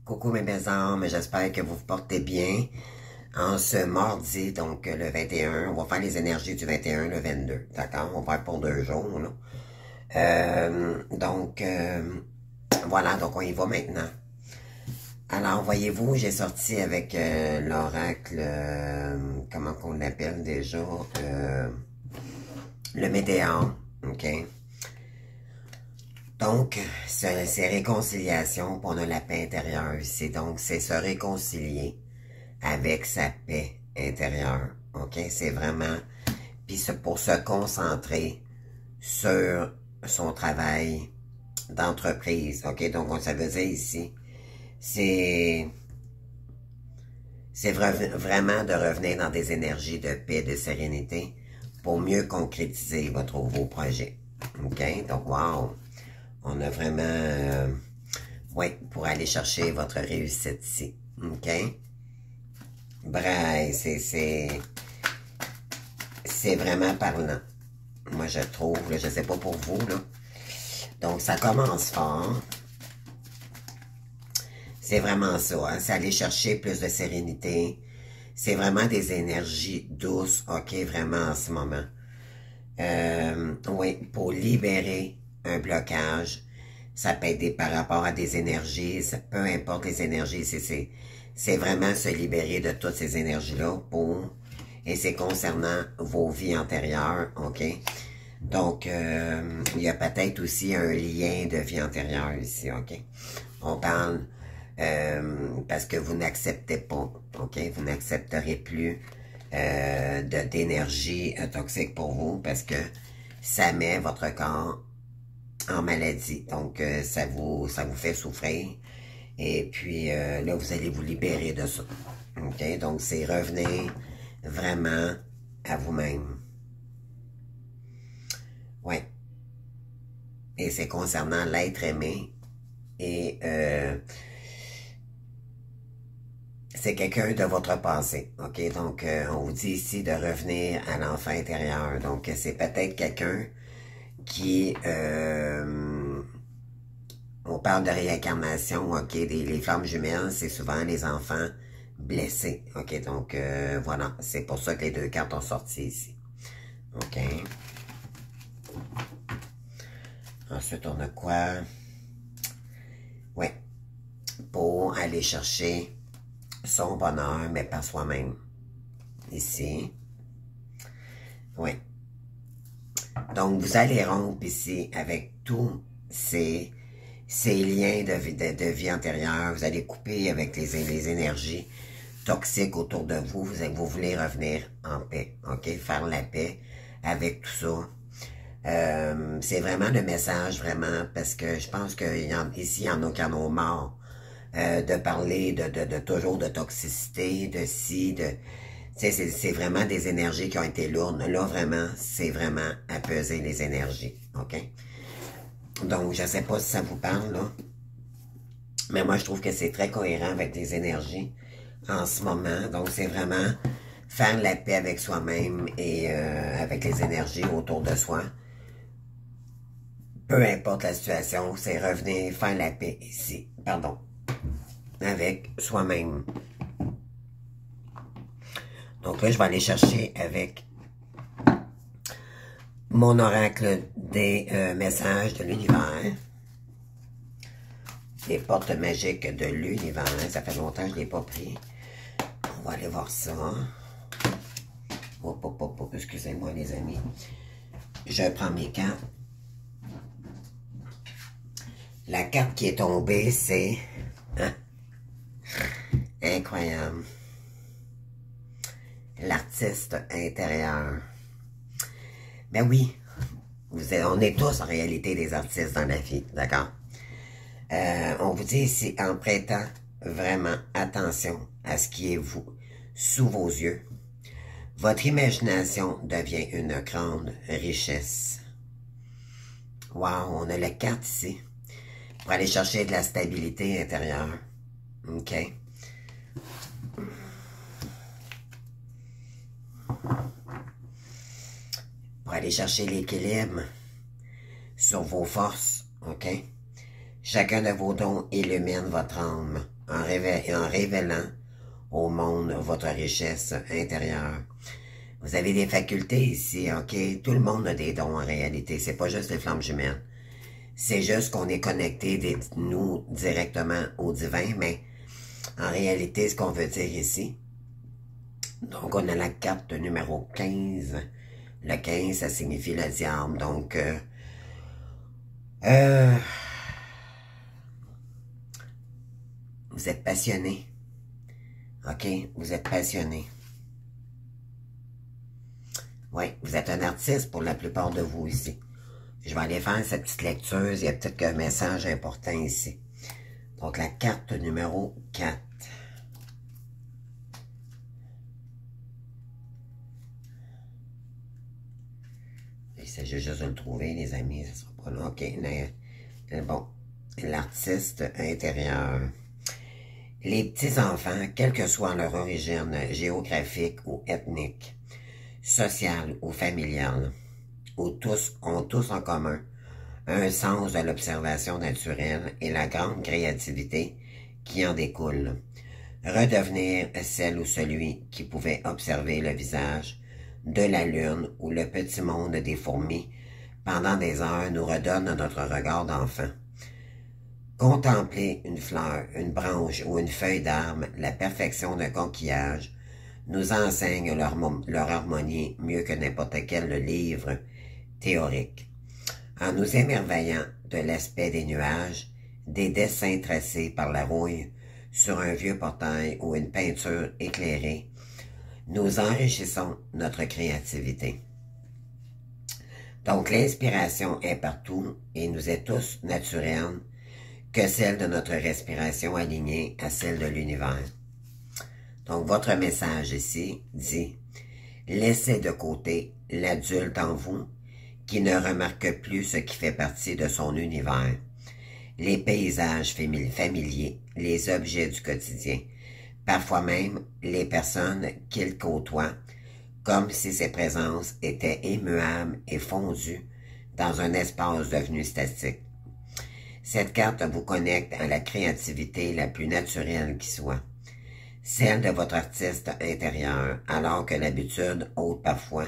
Coucou mes belles âmes, j'espère que vous vous portez bien. En ce mardi, donc le 21, on va faire les énergies du 21, le 22, d'accord? On va faire pour 2 jours, là. Voilà, donc on y va maintenant. Alors, voyez-vous, j'ai sorti avec l'oracle, comment qu'on l'appelle déjà? Le météore, ok? Donc, c'est réconciliation, puis on a la paix intérieure ici. Donc, c'est se réconcilier avec sa paix intérieure. OK? C'est vraiment... Puis c'est pour se concentrer sur son travail d'entreprise. OK? Donc, ça veut dire ici, c'est vraiment de revenir dans des énergies de paix, de sérénité pour mieux concrétiser vos projets. OK? Donc, wow! On a vraiment... oui, pour aller chercher votre réussite ici. OK? Braille, c'est vraiment parlant. Moi, je trouve, là, je sais pas pour vous, là. Donc, ça commence fort. C'est vraiment ça, hein? C'est aller chercher plus de sérénité. C'est vraiment des énergies douces, OK, vraiment en ce moment. Oui, pour libérer un blocage, ça peut être par rapport à des énergies, peu importe les énergies, c'est vraiment se libérer de toutes ces énergies-là et c'est concernant vos vies antérieures, OK? Donc, il y a peut-être aussi un lien de vie antérieure ici, OK? On parle parce que vous n'acceptez pas, OK? Vous n'accepterez plus d'énergie toxique pour vous parce que ça met votre corps en maladie. Donc, ça vous fait souffrir. Et puis, là, vous allez vous libérer de ça. OK? Donc, c'est revenir vraiment à vous-même. Ouais. Et c'est concernant l'être aimé. Et c'est quelqu'un de votre passé. OK? Donc, on vous dit ici de revenir à l'enfant intérieur. Donc, c'est peut-être quelqu'un qui... on parle de réincarnation, OK? Les flammes jumelles, c'est souvent les enfants blessés. OK? Donc, voilà. C'est pour ça que les deux cartes ont sorti ici. OK? Ensuite, on a quoi? Ouais. Pour aller chercher son bonheur, mais par soi-même. Ici. Oui. Donc, vous allez rompre ici avec tous ces liens de vie antérieure. Vous allez couper avec les énergies toxiques autour de vous. Vous voulez revenir en paix. OK? Faire la paix avec tout ça. C'est vraiment le message, vraiment, parce que je pense qu'ici, il y en a qui en ont marre de parler de toujours de toxicité, de ci, de... C'est vraiment des énergies qui ont été lourdes. Là, vraiment, c'est vraiment apaiser les énergies. OK? Donc, je ne sais pas si ça vous parle, là. Mais moi, je trouve que c'est très cohérent avec les énergies en ce moment. Donc, c'est vraiment faire la paix avec soi-même et avec les énergies autour de soi. Peu importe la situation, c'est revenir faire la paix ici. Pardon. Avec soi-même. Donc là, je vais aller chercher avec mon oracle des messages de l'univers. Les portes magiques de l'univers. Ça fait longtemps que je ne l'ai pas pris. On va aller voir ça. Excusez-moi les amis. Je prends mes cartes. La carte qui est tombée, c'est... Hein? Incroyable. L'artiste intérieur. Ben oui, on est tous en réalité des artistes dans la vie, d'accord? On vous dit ici, en prêtant vraiment attention à ce qui est vous, sous vos yeux, votre imagination devient une grande richesse. Wow, on a la carte ici, pour aller chercher de la stabilité intérieure. OK? Pour aller chercher l'équilibre sur vos forces, OK? Chacun de vos dons illumine votre âme. en révélant au monde votre richesse intérieure. Vous avez des facultés ici, ok? Tout le monde a des dons en réalité, c'est pas juste les flammes jumelles. C'est juste qu'on est connecté, nous, directement au divin, mais en réalité, ce qu'on veut dire ici, donc on a la carte numéro 15. Le 15, ça signifie le diable, donc vous êtes passionné, ok? Vous êtes passionné. Oui, vous êtes un artiste pour la plupart de vous ici. Je vais aller faire cette petite lecture. Il y a peut-être qu'un message important ici. Donc, la carte numéro 4. Il s'agit juste de le trouver, les amis. Ça sera pas là. OK. Bon. L'artiste intérieur. Les petits-enfants, quelle que soit leur origine géographique ou ethnique, sociale ou familiale, ont tous en commun un sens de l'observation naturelle et la grande créativité qui en découle. Redevenir celle ou celui qui pouvait observer le visage de la lune ou le petit monde des fourmis pendant des heures nous redonne notre regard d'enfant. Contempler une fleur, une branche ou une feuille d'arbre, la perfection d'un coquillage, nous enseigne leur harmonie mieux que n'importe quel livre théorique. En nous émerveillant de l'aspect des nuages, des dessins tracés par la rouille sur un vieux portail ou une peinture éclairée, nous enrichissons notre créativité. Donc l'inspiration est partout et nous est tous naturelle que celle de notre respiration alignée à celle de l'univers. Donc votre message ici dit « Laissez de côté l'adulte en vous qui ne remarque plus ce qui fait partie de son univers, les paysages familiers, les objets du quotidien, parfois même les personnes qu'il côtoie, comme si ces présences étaient immuables et fondues dans un espace devenu statique. Cette carte vous connecte à la créativité la plus naturelle qui soit, celle de votre artiste intérieur, alors que l'habitude ôte parfois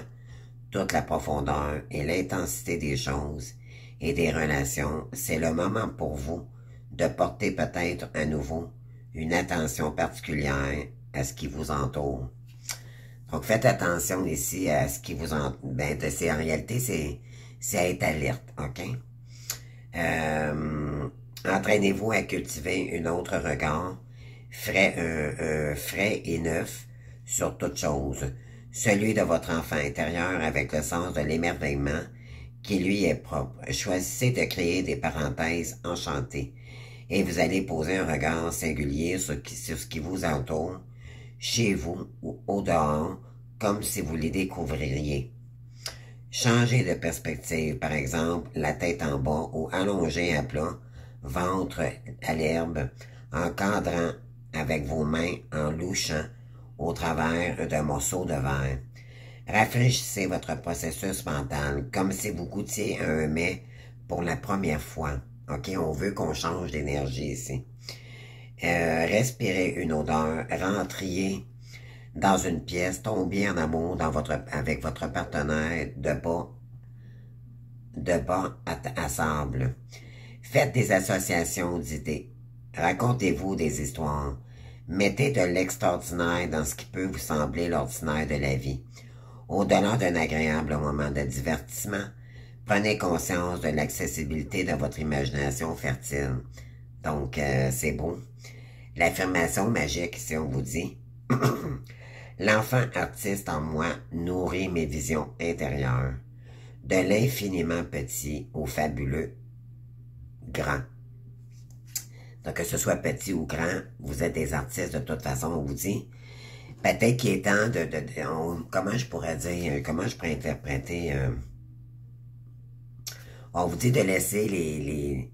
toute la profondeur et l'intensité des choses et des relations. C'est le moment pour vous de porter peut-être à nouveau une attention particulière à ce qui vous entoure. Donc faites attention ici à ce qui vous entoure. Ben, en réalité, c'est à être alerte, ok? Entraînez-vous à cultiver un autre regard, frais et neuf sur toute chose, celui de votre enfant intérieur avec le sens de l'émerveillement qui lui est propre. Choisissez de créer des parenthèses enchantées et vous allez poser un regard singulier sur ce qui vous entoure, chez vous ou au dehors, comme si vous les découvririez. Changez de perspective, par exemple, la tête en bas ou allongée à plat, ventre à l'herbe, en cadrant avec vos mains en louchant au travers d'un morceau de verre. Rafraîchissez votre processus mental comme si vous goûtiez à un mets pour la première fois. OK, on veut qu'on change d'énergie ici. Respirez une odeur, rentriez dans une pièce, tombez en amour avec votre partenaire de bas à sable. Faites des associations d'idées. Racontez-vous des histoires. Mettez de l'extraordinaire dans ce qui peut vous sembler l'ordinaire de la vie. Au-delà d'un agréable moment de divertissement, prenez conscience de l'accessibilité de votre imagination fertile. Donc, c'est beau. L'affirmation magique, si on vous dit, l'enfant artiste en moi nourrit mes visions intérieures, de l'infiniment petit au fabuleux grand. Donc, que ce soit petit ou grand, vous êtes des artistes de toute façon, on vous dit. Peut-être qu'il est temps comment je pourrais dire, comment je pourrais interpréter, on vous dit de laisser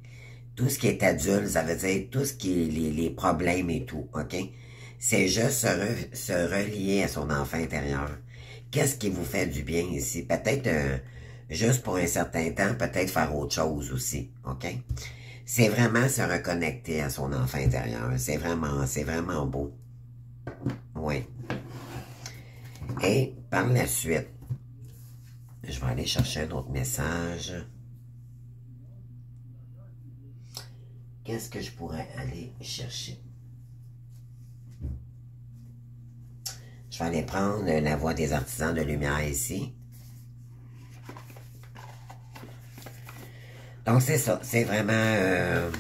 tout ce qui est adulte, ça veut dire tout ce qui est les problèmes et tout, ok? C'est juste se relier à son enfant intérieur. Qu'est-ce qui vous fait du bien ici? Peut-être juste pour un certain temps, peut-être faire autre chose aussi, ok? C'est vraiment se reconnecter à son enfant intérieur. C'est vraiment beau. Oui. Et par la suite, je vais aller chercher un autre message. Qu'est-ce que je pourrais aller chercher? Je vais aller prendre la voix des artisans de lumière ici. Donc c'est ça, c'est vraiment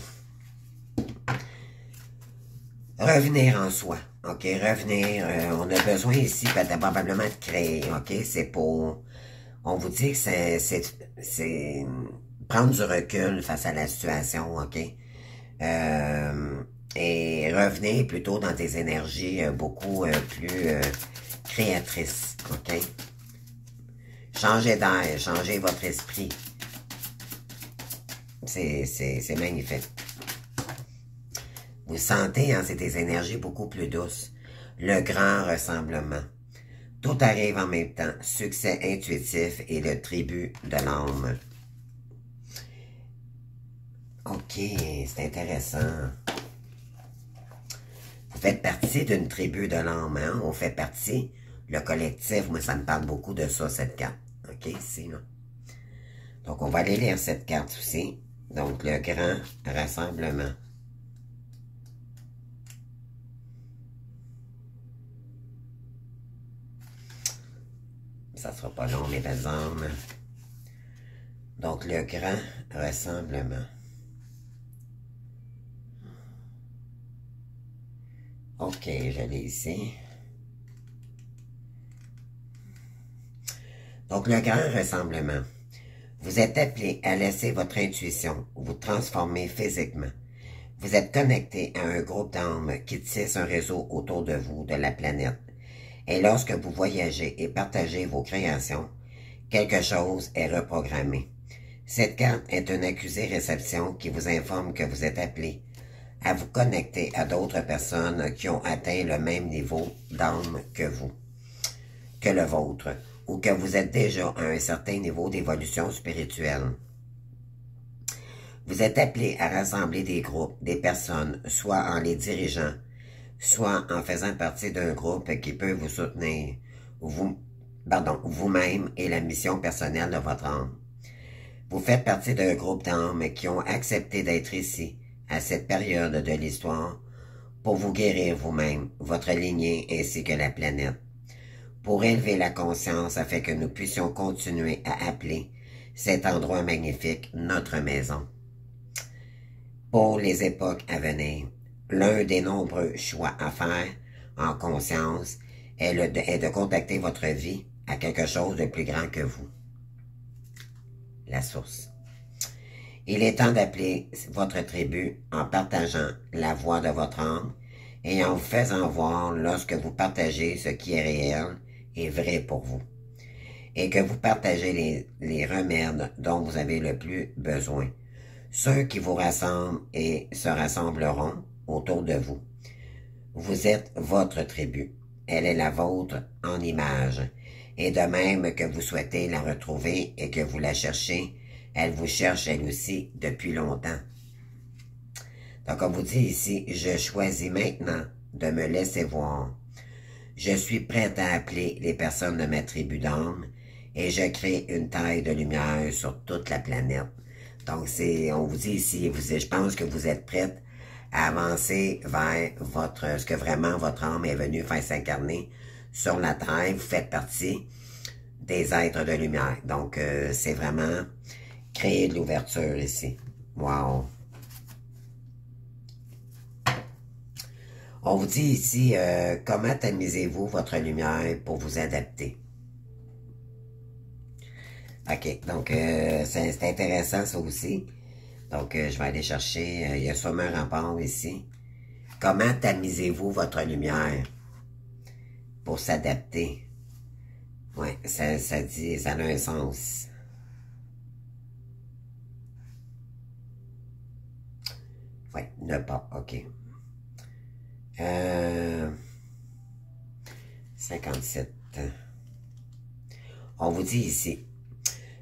revenir en soi, ok? Revenir, on a besoin ici probablement de créer, ok? C'est pour, on vous dit que c'est prendre du recul face à la situation, ok? Et revenir plutôt dans des énergies beaucoup plus créatrices, ok? Changez d'air, changez votre esprit. C'est magnifique. Vous sentez, hein, c'est des énergies beaucoup plus douces. Le grand rassemblement. Tout arrive en même temps. Succès intuitif et le tribut de l'âme. Ok, c'est intéressant. Vous faites partie d'une tribu de l'âme, hein? On fait partie, le collectif, moi ça me parle beaucoup de ça, cette carte. Ok, ici, là. Donc on va aller lire cette carte aussi. Donc le grand rassemblement. Ça sera pas long, mes belles âmes. Donc le grand rassemblement. Ok, je l'ai ici. Donc, le grand rassemblement. Vous êtes appelé à laisser votre intuition vous transformer physiquement. Vous êtes connecté à un groupe d'âmes qui tisse un réseau autour de vous, de la planète. Et lorsque vous voyagez et partagez vos créations, quelque chose est reprogrammé. Cette carte est une accusé-réception qui vous informe que vous êtes appelé à vous connecter à d'autres personnes qui ont atteint le même niveau d'âme que vous, que le vôtre, ou que vous êtes déjà à un certain niveau d'évolution spirituelle. Vous êtes appelé à rassembler des groupes, des personnes, soit en les dirigeant, soit en faisant partie d'un groupe qui peut vous soutenir, vous-même et la mission personnelle de votre âme. Vous faites partie d'un groupe d'âmes qui ont accepté d'être ici, à cette période de l'histoire, pour vous guérir vous-même, votre lignée ainsi que la planète, pour élever la conscience afin que nous puissions continuer à appeler cet endroit magnifique notre maison. Pour les époques à venir, l'un des nombreux choix à faire en conscience est de contacter votre vie à quelque chose de plus grand que vous. La source. Il est temps d'appeler votre tribu en partageant la voix de votre âme et en vous faisant voir lorsque vous partagez ce qui est réel et vrai pour vous, et que vous partagez les remèdes dont vous avez le plus besoin, ceux qui vous rassemblent et se rassembleront autour de vous. Vous êtes votre tribu, elle est la vôtre en image, et de même que vous souhaitez la retrouver et que vous la cherchez, elle vous cherche elle aussi depuis longtemps. Donc on vous dit ici, je choisis maintenant de me laisser voir. Je suis prête à appeler les personnes de ma tribu d'âme et je crée une taille de lumière sur toute la planète. Donc on vous dit ici, je pense que vous êtes prête à avancer vers ce que vraiment votre âme est venue faire s'incarner sur la terre. Vous faites partie des êtres de lumière. Donc c'est vraiment créer de l'ouverture ici. Wow! On vous dit ici, comment tamisez-vous votre lumière pour vous adapter? OK, donc c'est intéressant ça aussi. Donc je vais aller chercher, il y a sûrement un rapport ici. Comment tamisez-vous votre lumière pour s'adapter? Oui, ça a un sens. Oui, ne pas, OK. 57. On vous dit ici,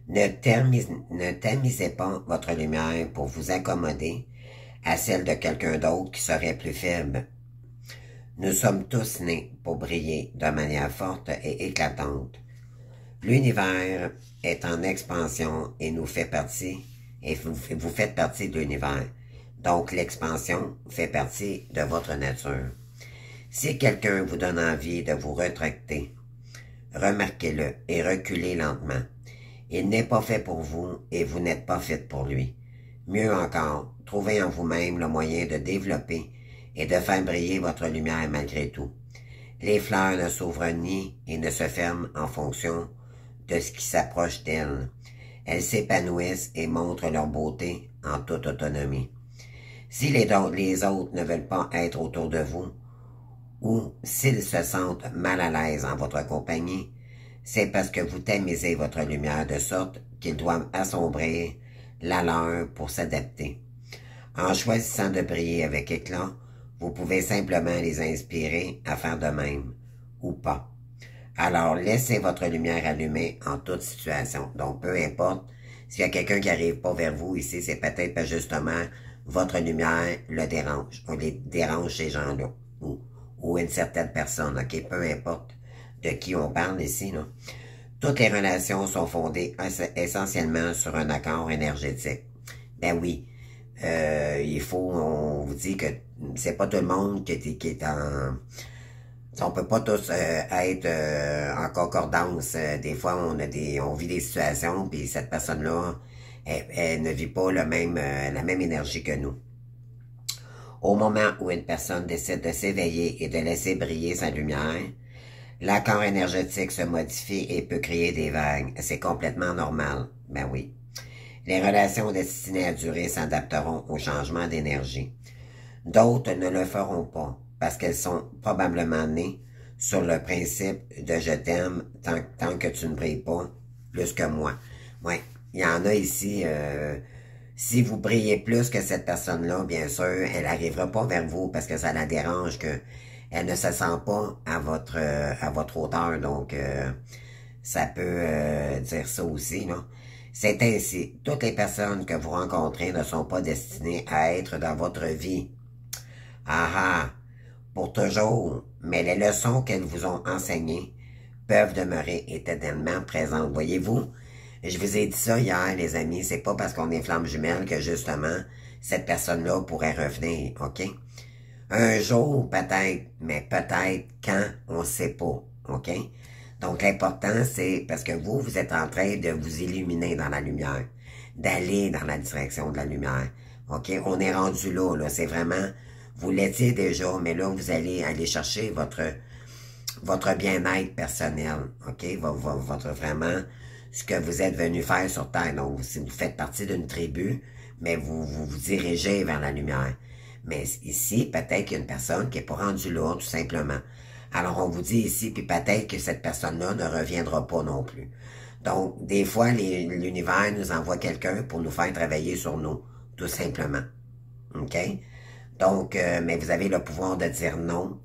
ne tamisez pas votre lumière pour vous accommoder à celle de quelqu'un d'autre qui serait plus faible. Nous sommes tous nés pour briller de manière forte et éclatante. L'univers est en expansion et nous fait partie, et vous faites partie de l'univers. Donc l'expansion fait partie de votre nature. Si quelqu'un vous donne envie de vous rétracter, remarquez-le et reculez lentement. Il n'est pas fait pour vous et vous n'êtes pas fait pour lui. Mieux encore, trouvez en vous-même le moyen de développer et de faire briller votre lumière malgré tout. Les fleurs ne s'ouvrent ni et ne se ferment en fonction de ce qui s'approche d'elles. Elles s'épanouissent et montrent leur beauté en toute autonomie. Si les autres ne veulent pas être autour de vous, ou s'ils se sentent mal à l'aise en votre compagnie, c'est parce que vous tamisez votre lumière de sorte qu'ils doivent assombrir la leur pour s'adapter. En choisissant de briller avec éclat, vous pouvez simplement les inspirer à faire de même, ou pas. Alors, laissez votre lumière allumée en toute situation. Donc, peu importe, s'il y a quelqu'un qui n'arrive pas vers vous ici, c'est peut-être pas justement votre lumière le dérange. On les dérange ces gens-là. Ou une certaine personne, ok? Peu importe de qui on parle ici, là. Toutes les relations sont fondées essentiellement sur un accord énergétique. Ben oui, on vous dit que c'est pas tout le monde qui est en... On peut pas tous être en concordance. Des fois, on vit des situations, puis cette personne-là, elle ne vit pas la même énergie que nous. Au moment où une personne décide de s'éveiller et de laisser briller sa lumière, l'accord énergétique se modifie et peut créer des vagues. C'est complètement normal. Ben oui. Les relations destinées à durer s'adapteront au changement d'énergie. D'autres ne le feront pas parce qu'elles sont probablement nées sur le principe de je t'aime tant que tu ne brilles pas plus que moi. Ouais, il y en a ici, si vous brillez plus que cette personne-là, bien sûr, elle n'arrivera pas vers vous parce que ça la dérange que elle ne se sent pas à votre hauteur. Donc, ça peut dire ça aussi, là. C'est ainsi. Toutes les personnes que vous rencontrez ne sont pas destinées à être dans votre vie. Ah ah! Pour toujours, mais les leçons qu'elles vous ont enseignées peuvent demeurer éternellement présentes. Voyez-vous, je vous ai dit ça hier, les amis, c'est pas parce qu'on est flammes jumelles que justement, cette personne-là pourrait revenir, ok? Un jour, peut-être, mais peut-être quand, on ne sait pas, ok? Donc, l'important, c'est parce que vous êtes en train de vous illuminer dans la lumière, d'aller dans la direction de la lumière, ok? On est rendu là, c'est vraiment... Vous l'étiez déjà, mais là, vous allez aller chercher votre bien-être personnel, ok? Votre vraiment, ce que vous êtes venu faire sur Terre. Donc, si vous faites partie d'une tribu, mais vous dirigez vers la lumière. Mais ici, peut-être qu'il y a une personne qui n'est pas rendue là, tout simplement. Alors, on vous dit ici, puis peut-être que cette personne-là ne reviendra pas non plus. Donc, des fois, l'univers nous envoie quelqu'un pour nous faire travailler sur nous, tout simplement. OK? Donc, mais vous avez le pouvoir de dire non,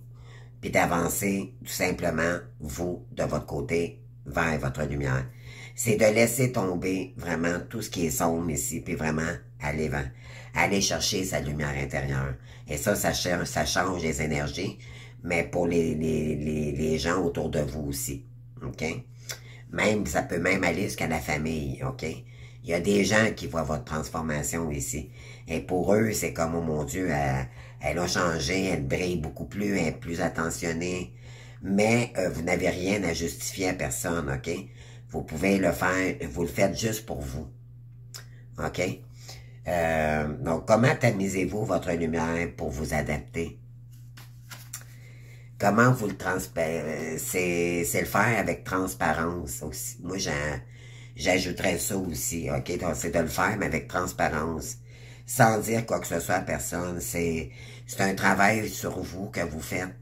puis d'avancer tout simplement, vous, de votre côté, vers votre lumière. C'est de laisser tomber vraiment tout ce qui est sombre ici, puis vraiment aller chercher sa lumière intérieure. Et ça change les énergies, mais pour les gens autour de vous aussi. OK? Même, ça peut même aller jusqu'à la famille, OK? Il y a des gens qui voient votre transformation ici. Et pour eux, c'est comme, oh mon Dieu, elle a changé, elle brille beaucoup plus, elle est plus attentionnée. Mais vous n'avez rien à justifier à personne, OK? Vous pouvez le faire, vous le faites juste pour vous. OK? Donc, comment tamisez-vous votre lumière pour vous adapter? Comment vous le transparez? C'est le faire avec transparence aussi. Moi, j'ajouterais ça aussi, ok? Donc, c'est de le faire, mais avec transparence. Sans dire quoi que ce soit à personne. C'est un travail sur vous que vous faites.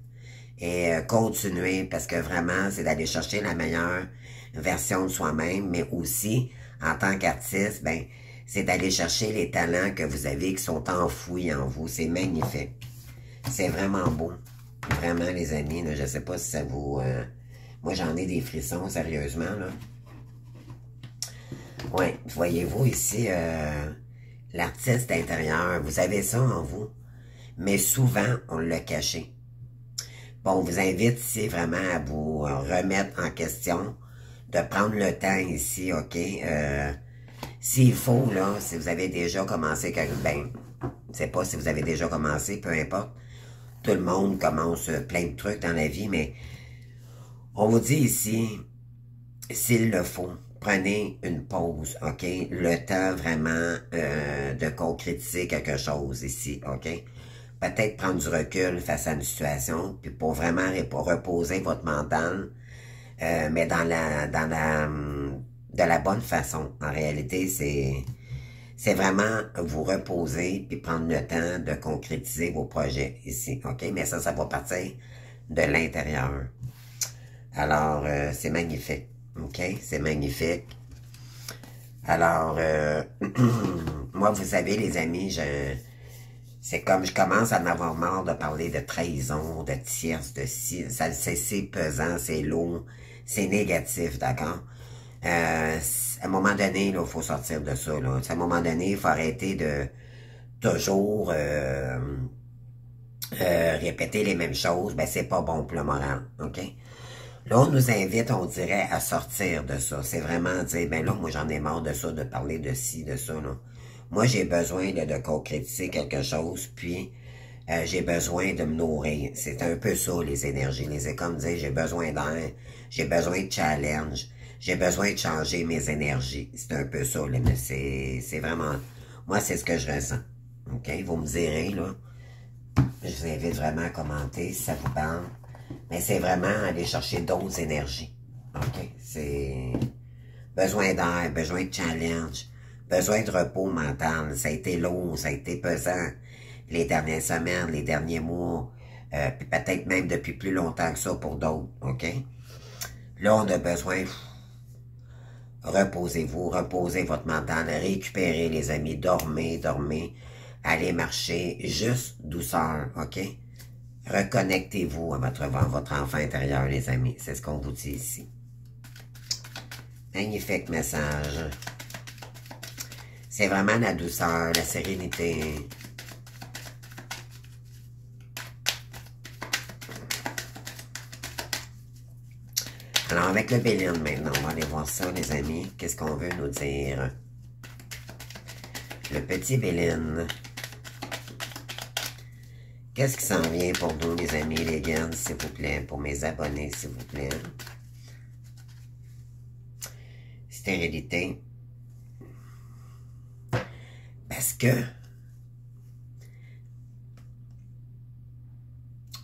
Et continuez, parce que vraiment, c'est d'aller chercher la meilleure version de soi-même, mais aussi, en tant qu'artiste, ben, c'est d'aller chercher les talents que vous avez qui sont enfouis en vous. C'est magnifique. C'est vraiment beau. Vraiment, les amis, là, je sais pas si ça vous... moi, j'en ai des frissons, sérieusement, là. Ouais, voyez-vous ici, L'artiste intérieur, vous avez ça en vous, mais souvent, on l'a caché. Bon, on vous invite ici vraiment à vous remettre en question, de prendre le temps ici, OK? S'il faut, là, si vous avez déjà commencé, ben, je sais pas si vous avez déjà commencé, peu importe. Tout le monde commence plein de trucs dans la vie, mais on vous dit ici, s'il le faut, prenez une pause, OK? Le temps vraiment de concrétiser quelque chose ici, OK? Peut-être prendre du recul face à une situation, puis pour vraiment reposer votre mental, mais de la bonne façon. En réalité, c'est vraiment vous reposer puis prendre le temps de concrétiser vos projets ici, OK? Mais ça va partir de l'intérieur. Alors, c'est magnifique, OK? C'est magnifique. Alors, moi, vous savez, les amis, c'est comme je commence à en avoir marre de parler de trahison, de tierce, de ci. C'est pesant, c'est lourd, c'est négatif, d'accord? À un moment donné, il faut sortir de ça. Là. À un moment donné, il faut arrêter de toujours répéter les mêmes choses. Ben, c'est pas bon pour le moral, OK? Là, on nous invite, on dirait, à sortir de ça. C'est vraiment dire, ben là, moi, j'en ai marre de ça, de parler de ci, de ça, là. Moi, j'ai besoin de concrétiser quelque chose, puis j'ai besoin de me nourrir. C'est un peu ça, les énergies. Les comme dire, j'ai besoin d'air, j'ai besoin de challenge, j'ai besoin de changer mes énergies. C'est un peu ça, là, mais c'est vraiment... Moi, c'est ce que je ressens. OK? Vous me direz, là. Je vous invite vraiment à commenter si ça vous parle. Mais c'est vraiment aller chercher d'autres énergies. OK? C'est besoin d'air, besoin de challenge, besoin de repos mental. Ça a été lourd, ça a été pesant les dernières semaines, les derniers mois, puis peut-être même depuis plus longtemps que ça pour d'autres. OK? Là, on a besoin... Reposez-vous, reposez votre mental, récupérez les amis, dormez, dormez, allez marcher, juste douceur, OK? Reconnectez-vous à votre enfant intérieur, les amis. C'est ce qu'on vous dit ici. Magnifique message. C'est vraiment la douceur, la sérénité. Alors, avec le Béline maintenant, on va aller voir ça, les amis. Qu'est-ce qu'on veut nous dire? Le petit Béline. Qu'est-ce qui s'en vient pour nous, les amis, les gains, s'il vous plaît, pour mes abonnés, s'il vous plaît? Stérilité. Parce que,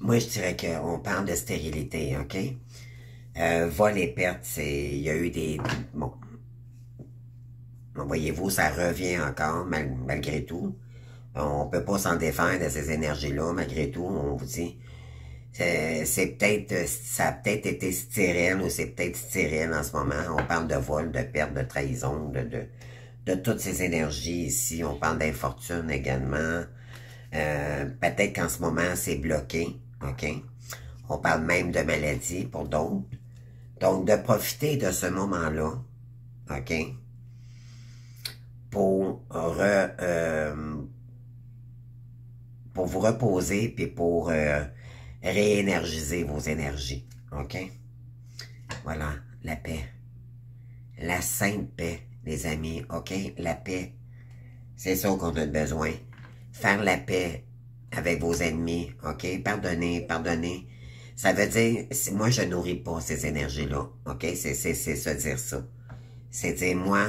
moi, je dirais qu'on parle de stérilité, OK? Vol et perte, il y a eu des... Bon, voyez-vous, ça revient encore, malgré tout. On peut pas s'en défaire de ces énergies-là, malgré tout, on vous dit. C'est peut-être, ça a peut-être été stérile ou c'est peut-être stérile en ce moment. On parle de vol, de perte, de trahison, de toutes ces énergies ici. On parle d'infortune également. Peut-être qu'en ce moment, c'est bloqué, OK? On parle même de maladie pour d'autres. Donc, de profiter de ce moment-là, OK? Pour vous reposer puis pour réénergiser vos énergies. OK? Voilà, la paix. La sainte paix, les amis. OK? La paix. C'est ça qu'on a besoin. Faire la paix avec vos ennemis. OK? Pardonnez, pardonnez. Ça veut dire, moi, je nourris pas ces énergies-là. OK? C'est se dire ça. C'est dire, moi,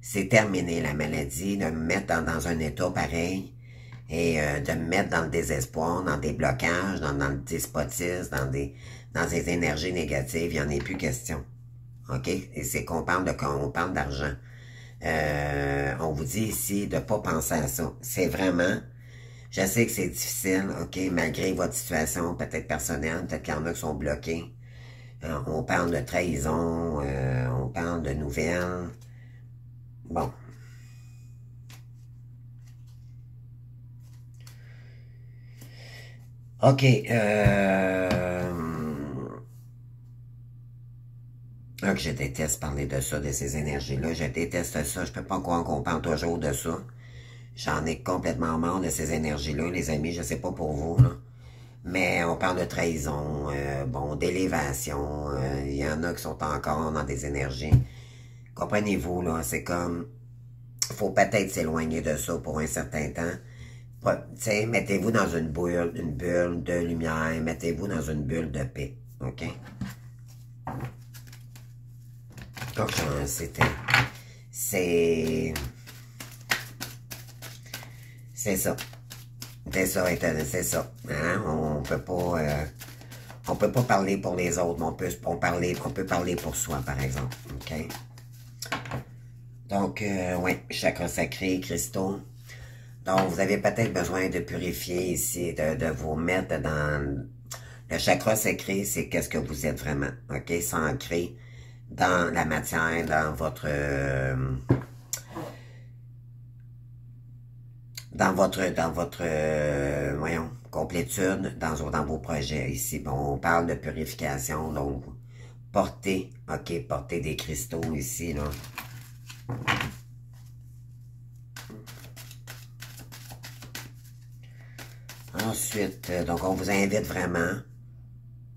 c'est terminé la maladie, de me mettre dans un état pareil et de me mettre dans le désespoir, dans des blocages, dans le despotisme, dans des énergies négatives. Il n'y en est plus question. OK? Et c'est qu'on parle d'argent. On vous dit ici de ne pas penser à ça. C'est vraiment... Je sais que c'est difficile, OK, malgré votre situation peut-être personnelle, peut-être qu'il y en a qui sont bloqués. On parle de trahison, on parle de nouvelles. Bon. OK, je déteste parler de ça, de ces énergies-là. Je déteste ça. Je peux pas croire qu'on parle toujours de ça. J'en ai complètement marre de ces énergies-là, les amis, je sais pas pour vous, là. Mais on parle de trahison, bon, d'élévation, il y en a qui sont encore dans des énergies. Comprenez-vous, là, c'est comme, faut peut-être s'éloigner de ça pour un certain temps. Tu sais, mettez-vous dans une bulle de lumière, mettez-vous dans une bulle de paix, ok? Donc, c'est ça. C'est ça, c'est ça. Hein? On peut pas parler pour les autres, mais on peut parler pour soi, par exemple. OK? Donc, ouais, chakra sacré, cristaux. Donc, vous avez peut-être besoin de purifier ici, de vous mettre dans... Le chakra sacré, c'est qu'est-ce que vous êtes vraiment. OK? S'ancrer dans la matière, dans votre... voyons, complétude dans vos projets ici. Bon, on parle de purification, donc portez des cristaux ici, là. Ensuite, donc on vous invite vraiment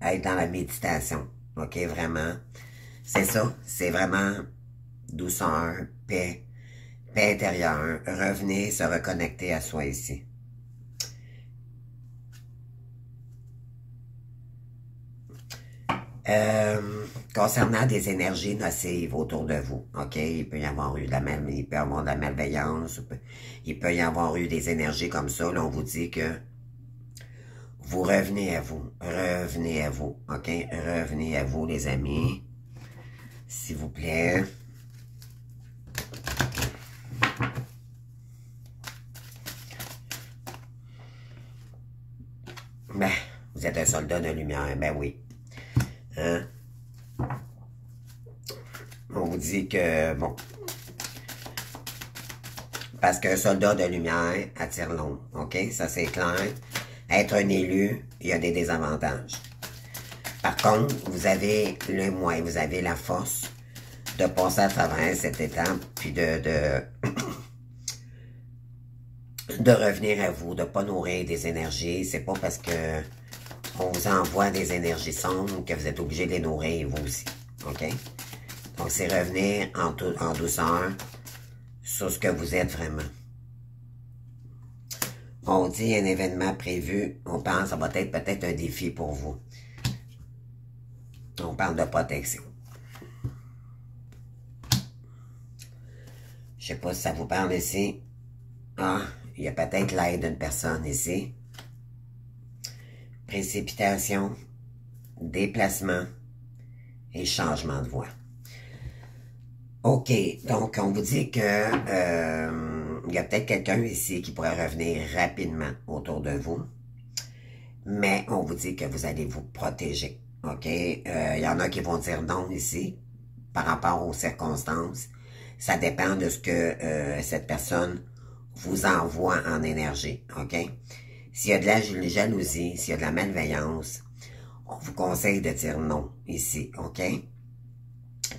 à être dans la méditation, ok, vraiment. C'est ça, c'est vraiment douceur, paix intérieure. Revenez se reconnecter à soi ici. Concernant des énergies nocives autour de vous, ok, il peut y avoir eu de la malveillance, il peut y avoir eu des énergies comme ça, là, on vous dit que vous revenez à vous, ok, revenez à vous, les amis, s'il vous plaît. Ben, vous êtes un soldat de lumière, ben oui. Hein? On vous dit que, bon, parce qu'un soldat de lumière attire l'ombre, ok? Ça, c'est clair. Être un élu, il y a des désavantages. Par contre, vous avez le moyen, vous avez la force de passer à travers cette étape, puis de revenir à vous, de ne pas nourrir des énergies. C'est pas parce que on vous envoie des énergies sombres que vous êtes obligé de les nourrir, vous aussi. OK? Donc, c'est revenir en douceur sur ce que vous êtes vraiment. On dit un événement prévu, on pense que ça va être peut-être un défi pour vous. On parle de protection. Je sais pas si ça vous parle ici. Ah, il y a peut-être l'aide d'une personne ici. Précipitation, déplacement et changement de voie. OK, donc on vous dit que il y a peut-être quelqu'un ici qui pourrait revenir rapidement autour de vous, mais on vous dit que vous allez vous protéger. OK, il y en a qui vont dire non ici par rapport aux circonstances. Ça dépend de ce que cette personne vous envoie en énergie. OK, s'il y a de la jalousie, s'il y a de la malveillance, on vous conseille de dire non ici. OK,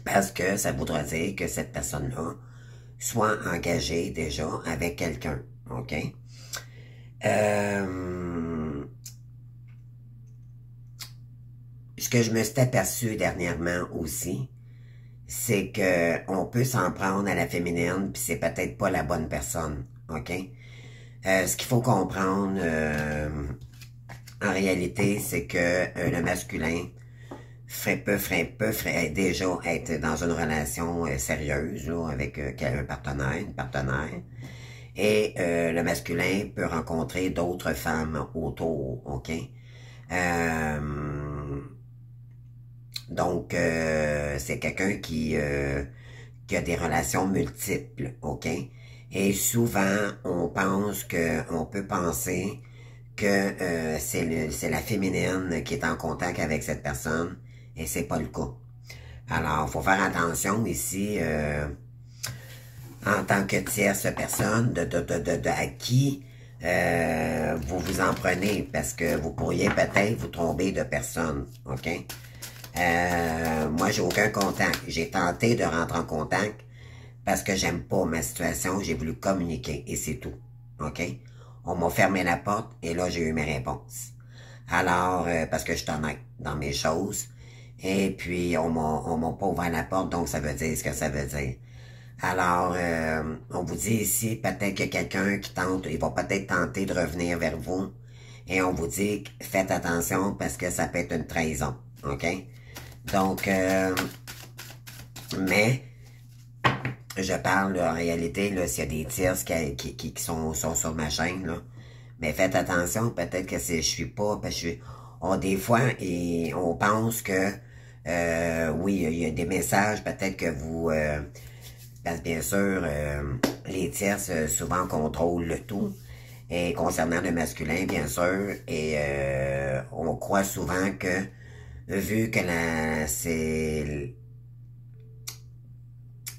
parce que ça voudra dire que cette personne-là soit engagée déjà avec quelqu'un, OK? Ce que je me suis aperçu dernièrement aussi, c'est que on peut s'en prendre à la féminine, puis c'est peut-être pas la bonne personne, OK? Ce qu'il faut comprendre, en réalité, c'est que le masculin peut déjà être dans une relation sérieuse là, avec un partenaire, une partenaire. Et le masculin peut rencontrer d'autres femmes autour, OK? Donc, c'est quelqu'un qui a des relations multiples, OK? Et souvent, on pense on peut penser que c'est la féminine qui est en contact avec cette personne, et c'est pas le cas. Alors, il faut faire attention ici, en tant que tierce personne, à qui vous vous en prenez, parce que vous pourriez peut-être vous tromper de personne, OK? Moi, j'ai aucun contact. J'ai tenté de rentrer en contact parce que j'aime pas ma situation, j'ai voulu communiquer, et c'est tout, OK? On m'a fermé la porte et là, j'ai eu mes réponses. Alors, parce que je suis honnête dans mes choses. Et puis, on m'a pas ouvert la porte, donc ça veut dire ce que ça veut dire. Alors, on vous dit ici, peut-être que quelqu'un qui tente, il va peut-être tenter de revenir vers vous. Et on vous dit, faites attention parce que ça peut être une trahison. OK? Donc, mais, je parle en réalité, là, s'il y a des tierces qui sont sur ma chaîne, là. Mais faites attention, peut-être que je suis pas, parce que des fois, on pense que, oui, il y a des messages, peut-être que vous, parce que bien sûr, les tierces souvent contrôlent le tout. Et concernant le masculin, bien sûr, et on croit souvent que, vu que c'est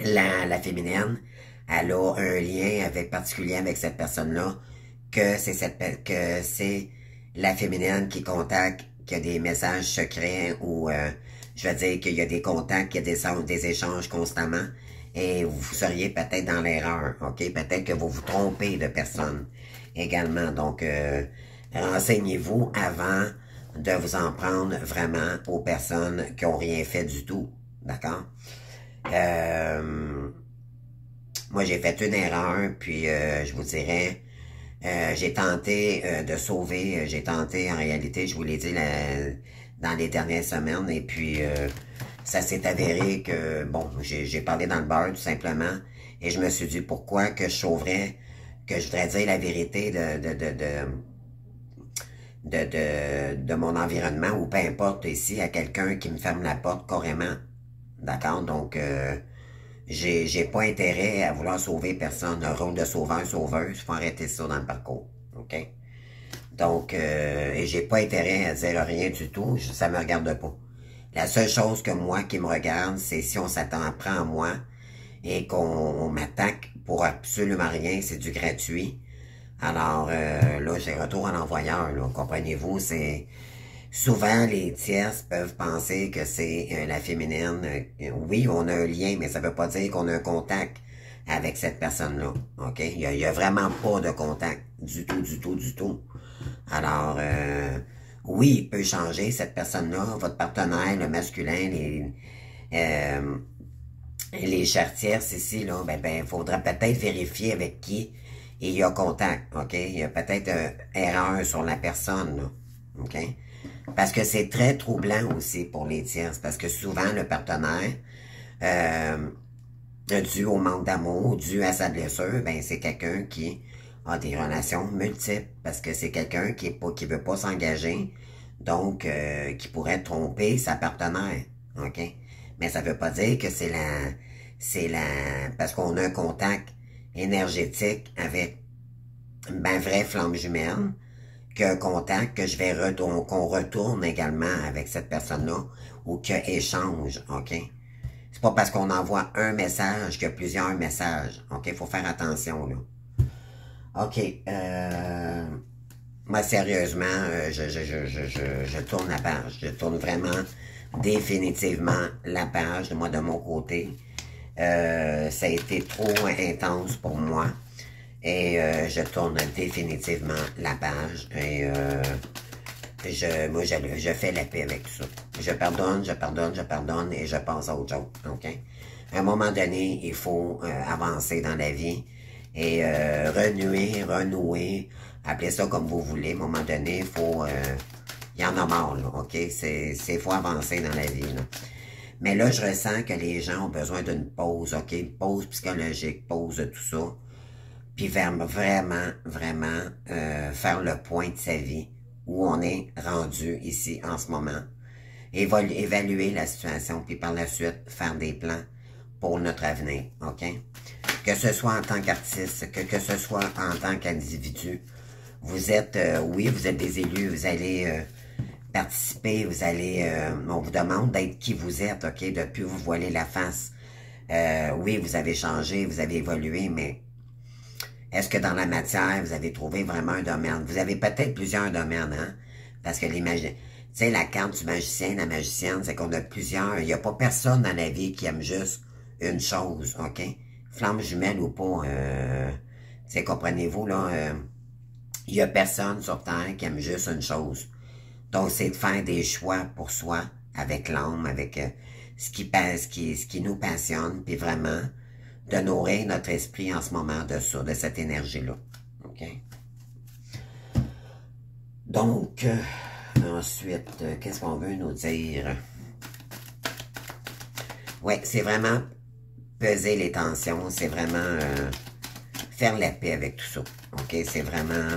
la féminine, elle a un lien particulier avec cette personne-là, que c'est la féminine qui contacte, qui a des messages secrets ou je veux dire qu'il y a des contacts, qu'il y a des échanges constamment et vous seriez peut-être dans l'erreur, ok? Peut-être que vous vous trompez de personne également. Donc, renseignez-vous avant de vous en prendre vraiment aux personnes qui n'ont rien fait du tout, d'accord? Moi, j'ai fait une erreur, puis je vous dirais, j'ai tenté de sauver, j'ai tenté en réalité, je vous l'ai dit dans les dernières semaines, et puis ça s'est avéré que, bon, j'ai parlé dans le beurre tout simplement, et je me suis dit pourquoi que je sauverais, que je voudrais dire la vérité de mon environnement, ou peu importe ici, à quelqu'un qui me ferme la porte carrément, d'accord? Donc, j'ai pas intérêt à vouloir sauver personne. Un rôle de sauveur-sauveuse, il faut arrêter ça dans le parcours. OK? Donc, et j'ai pas intérêt à dire rien du tout, ça me regarde pas. La seule chose que moi qui me regarde, c'est si on s'attend prend à moi et qu'on m'attaque pour absolument rien, c'est du gratuit. Alors, là, j'ai retour à l'envoyeur, là, comprenez-vous, c'est... Souvent, les tierces peuvent penser que c'est la féminine. Oui, on a un lien, mais ça veut pas dire qu'on a un contact avec cette personne-là. OK? Il y a vraiment pas de contact. Du tout, du tout, du tout. Alors, oui, il peut changer, cette personne-là, votre partenaire, le masculin, les chères tierces ici, là, ben, faudra peut-être vérifier avec qui il y a contact. OK? Il y a peut-être une erreur sur la personne, là. OK? Parce que c'est très troublant aussi pour les tierces, parce que souvent le partenaire, dû au manque d'amour, dû à sa blessure, ben c'est quelqu'un qui a des relations multiples, parce que c'est quelqu'un qui veut pas s'engager, donc qui pourrait tromper sa partenaire, ok? Mais ça veut pas dire que parce qu'on a un contact énergétique avec ben vraie flamme jumelle, qu'un contact que je vais qu'on retourne également avec cette personne-là ou qu'il y a échange, OK? C'est pas parce qu'on envoie un message qu'il y a plusieurs messages, OK? Il faut faire attention, là. OK, moi, sérieusement, je tourne la page. Je tourne vraiment définitivement la page, moi, de mon côté. Ça a été trop intense pour moi. Et je tourne définitivement la page et moi je fais la paix avec tout ça. Je pardonne et je passe à autre chose. OK? À un moment donné, il faut avancer dans la vie et renouer, appelez ça comme vous voulez. À un moment donné, il y en a marre, là, OK? Faut avancer dans la vie, là. Mais là, je ressens que les gens ont besoin d'une pause, OK? Une pause psychologique, pause de tout ça. Puis vraiment faire le point de sa vie, où on est rendu ici en ce moment. Évaluer la situation, puis par la suite, faire des plans pour notre avenir, OK? Que ce soit en tant qu'artiste, que ce soit en tant qu'individu, vous êtes, oui, vous êtes des élus, vous allez participer, on vous demande d'être qui vous êtes, OK? De plus vous voiler la face. Oui, vous avez changé, vous avez évolué, mais est-ce que dans la matière, vous avez trouvé vraiment un domaine? Vous avez peut-être plusieurs domaines, hein? Parce que tu sais, la carte du magicien, la magicienne, c'est qu'on a plusieurs. Il n'y a pas personne dans la vie qui aime juste une chose, OK? Flamme jumelle ou pas, sais, comprenez-vous, là, il n'y a personne sur Terre qui aime juste une chose. Donc, c'est de faire des choix pour soi, avec l'âme, avec ce qui nous passionne, puis vraiment de nourrir notre esprit en ce moment de ça, de cette énergie-là. OK? Donc, ensuite, qu'est-ce qu'on veut nous dire? Oui, c'est vraiment peser les tensions, c'est vraiment faire la paix avec tout ça. OK? C'est vraiment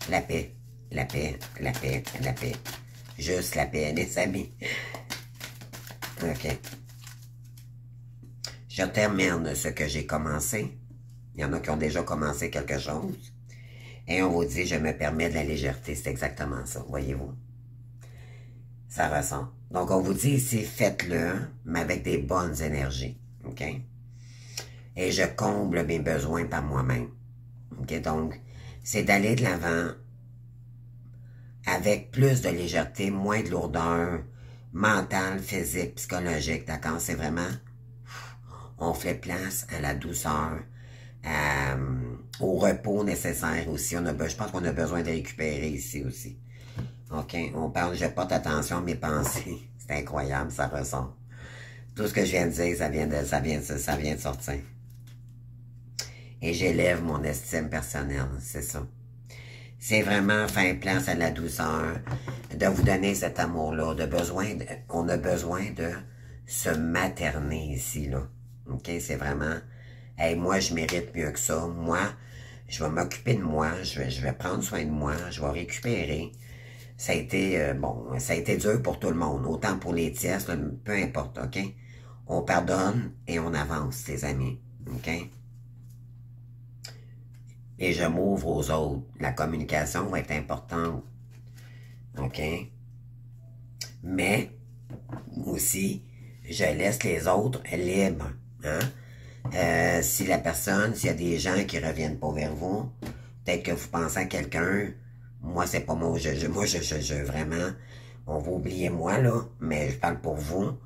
la paix, la paix, la paix, la paix. Juste la paix, les amis. OK. Je termine ce que j'ai commencé. Il y en a qui ont déjà commencé quelque chose. Et on vous dit, je me permets de la légèreté. C'est exactement ça, voyez-vous. Ça ressent. Donc, on vous dit ici, faites-le, mais avec des bonnes énergies. OK? Et je comble mes besoins par moi-même. OK? Donc, c'est d'aller de l'avant avec plus de légèreté, moins de lourdeur mentale, physique, psychologique. D'accord? C'est vraiment, on fait place à la douceur, au repos nécessaire aussi. Je pense qu'on a besoin de récupérer ici aussi. OK? On parle, je porte attention à mes pensées. C'est incroyable, ça ressort. Tout ce que je viens de dire, ça vient de sortir. Et j'élève mon estime personnelle, c'est ça. C'est vraiment faire place à la douceur, de vous donner cet amour-là, on a besoin de se materner ici, là. OK? C'est vraiment, hey, moi, je mérite mieux que ça. Moi, je vais m'occuper de moi, je vais prendre soin de moi, je vais récupérer. Ça a été, ça a été dur pour tout le monde, autant pour les tiers, peu importe, OK? On pardonne et on avance, les amis, OK? Et je m'ouvre aux autres. La communication va être importante, OK? Mais, aussi, je laisse les autres libres, hein? S'il y a des gens qui reviennent pas vers vous, peut-être que vous pensez à quelqu'un, moi, c'est pas moi, je vraiment, on va oublier moi, là, mais je parle pour vous.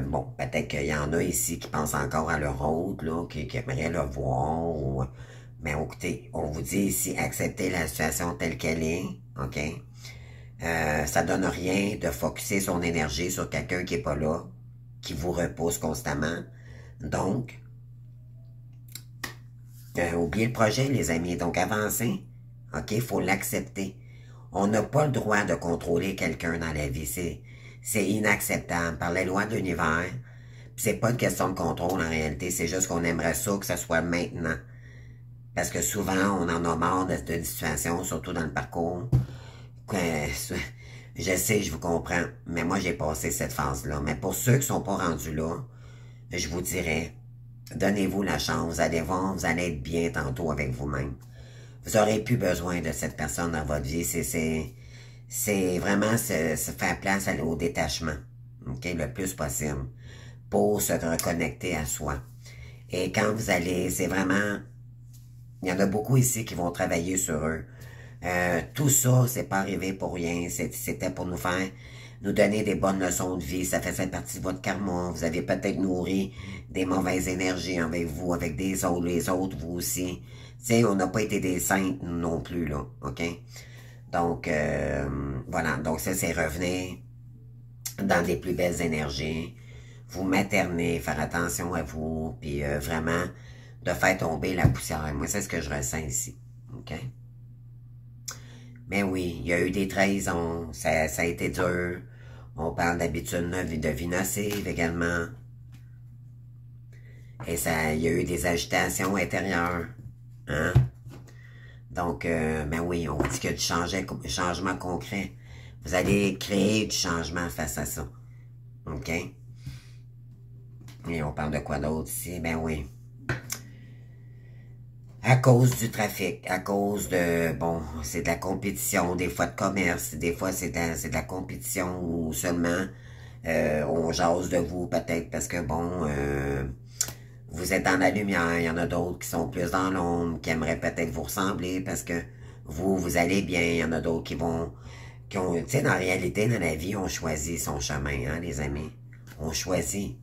Bon, peut-être qu'il y en a ici qui pensent encore à leur autre, là, qui aimeraient le voir, mais écoutez, on vous dit ici, acceptez la situation telle qu'elle est, OK? Ça donne rien de focusser son énergie sur quelqu'un qui est pas là, qui vous repousse constamment. Donc, oubliez le projet, les amis. Donc, avancez. OK? Il faut l'accepter. On n'a pas le droit de contrôler quelqu'un dans la vie. C'est inacceptable. Par les lois de l'univers, c'est pas une question de contrôle en réalité. C'est juste qu'on aimerait ça que ce soit maintenant. Parce que souvent, on en a marre d'une situation, surtout dans le parcours. Je sais, je vous comprends. Mais moi, j'ai passé cette phase-là. Mais pour ceux qui sont pas rendus là, je vous dirais, donnez-vous la chance, vous allez voir, vous allez être bien tantôt avec vous-même. Vous aurez plus besoin de cette personne dans votre vie. C'est vraiment se faire place au détachement, OK, le plus possible, pour se reconnecter à soi. Et quand vous allez, c'est vraiment, il y en a beaucoup ici qui vont travailler sur eux. Tout ça, c'est pas arrivé pour rien. C'était pour nous donner des bonnes leçons de vie. Ça faisait partie de votre karma. Vous avez peut-être nourri des mauvaises énergies avec vous, avec les autres, vous aussi. Tu sais, on n'a pas été des saints non plus, là, OK? Donc, voilà. Donc, ça, c'est revenir dans des plus belles énergies. Vous materner, faire attention à vous, puis vraiment de faire tomber la poussière. Moi, c'est ce que je ressens ici, OK? Mais oui, il y a eu des trahisons, ça a été dur. On parle d'habitude de vie nocive également. Et il y a eu des agitations intérieures. Hein? Donc, ben oui, on dit qu'il y a du changement concret. Vous allez créer du changement face à ça. OK? Et on parle de quoi d'autre ici? Ben oui. À cause du trafic, à cause de, bon, c'est de la compétition, des fois de commerce, des fois c'est de la compétition ou seulement on jase de vous peut-être parce que, bon, vous êtes dans la lumière, il y en a d'autres qui sont plus dans l'ombre, qui aimeraient peut-être vous ressembler parce que vous allez bien, il y en a d'autres qui ont, tu sais, dans la réalité, dans la vie, on choisit son chemin, hein, les amis, on choisit.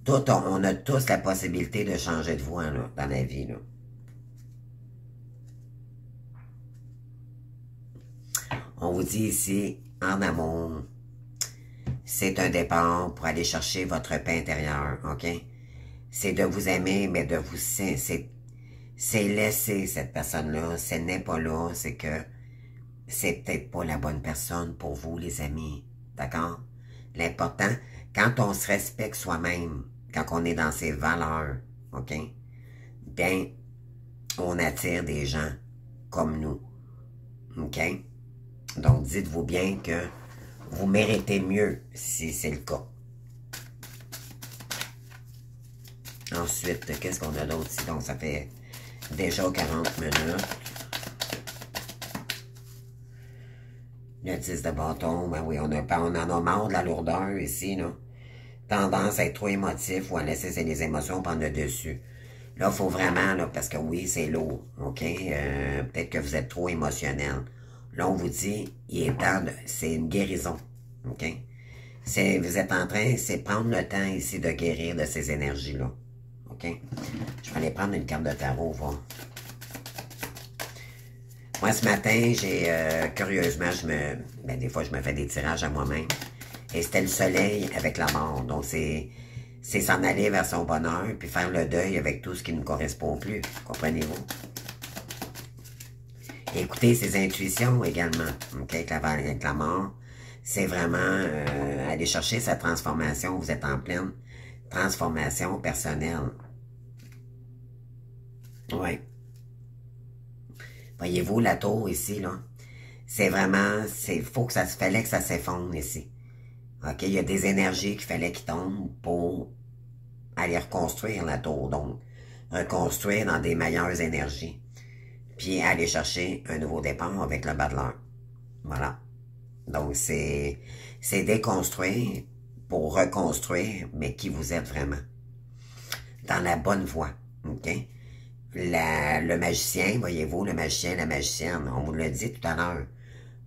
On a tous la possibilité de changer de voie, là, dans la vie, là. On vous dit ici, en amour, c'est un départ pour aller chercher votre paix intérieure, OK? C'est de vous aimer, mais de vous... C'est laisser cette personne-là, ce n'est pas là, c'est que c'est peut-être pas la bonne personne pour vous, les amis, d'accord? L'important, quand on se respecte soi-même, quand on est dans ses valeurs, OK? Bien, on attire des gens comme nous, OK? Donc, dites-vous bien que vous méritez mieux si c'est le cas. Ensuite, qu'est-ce qu'on a d'autre ici? Donc, ça fait déjà 40 minutes. Le 10 de bâton, ben oui, on en a marre de la lourdeur ici, là. Tendance à être trop émotif ou à laisser les émotions prendre le dessus. Là, il faut vraiment, là, parce que oui, c'est lourd, OK? Peut-être que vous êtes trop émotionnel. Là, on vous dit, il est temps de... C'est une guérison, OK? Vous êtes en train, c'est prendre le temps ici de guérir de ces énergies-là, OK? Je vais aller prendre une carte de tarot, voir. Moi, ce matin, j'ai, curieusement, ben, des fois, je me fais des tirages à moi-même. Et c'était le soleil avec la mort. Donc, c'est s'en aller vers son bonheur, puis faire le deuil avec tout ce qui ne nous correspond plus. Comprenez-vous? Écoutez ses intuitions également, OK, avec la mort. C'est vraiment aller chercher sa transformation. Vous êtes en pleine transformation personnelle. Oui. Voyez-vous, la tour ici, là, c'est vraiment, fallait que ça s'effondre ici. OK, il y a des énergies qu'il fallait qu'ils tombent pour aller reconstruire la tour. Donc, reconstruire dans des meilleures énergies. Puis aller chercher un nouveau départ avec le bas de l'heure. Voilà. Donc, c'est déconstruire pour reconstruire, mais qui vous êtes vraiment. Dans la bonne voie. OK? Le magicien, voyez-vous, le magicien, la magicienne, on vous l'a dit tout à l'heure.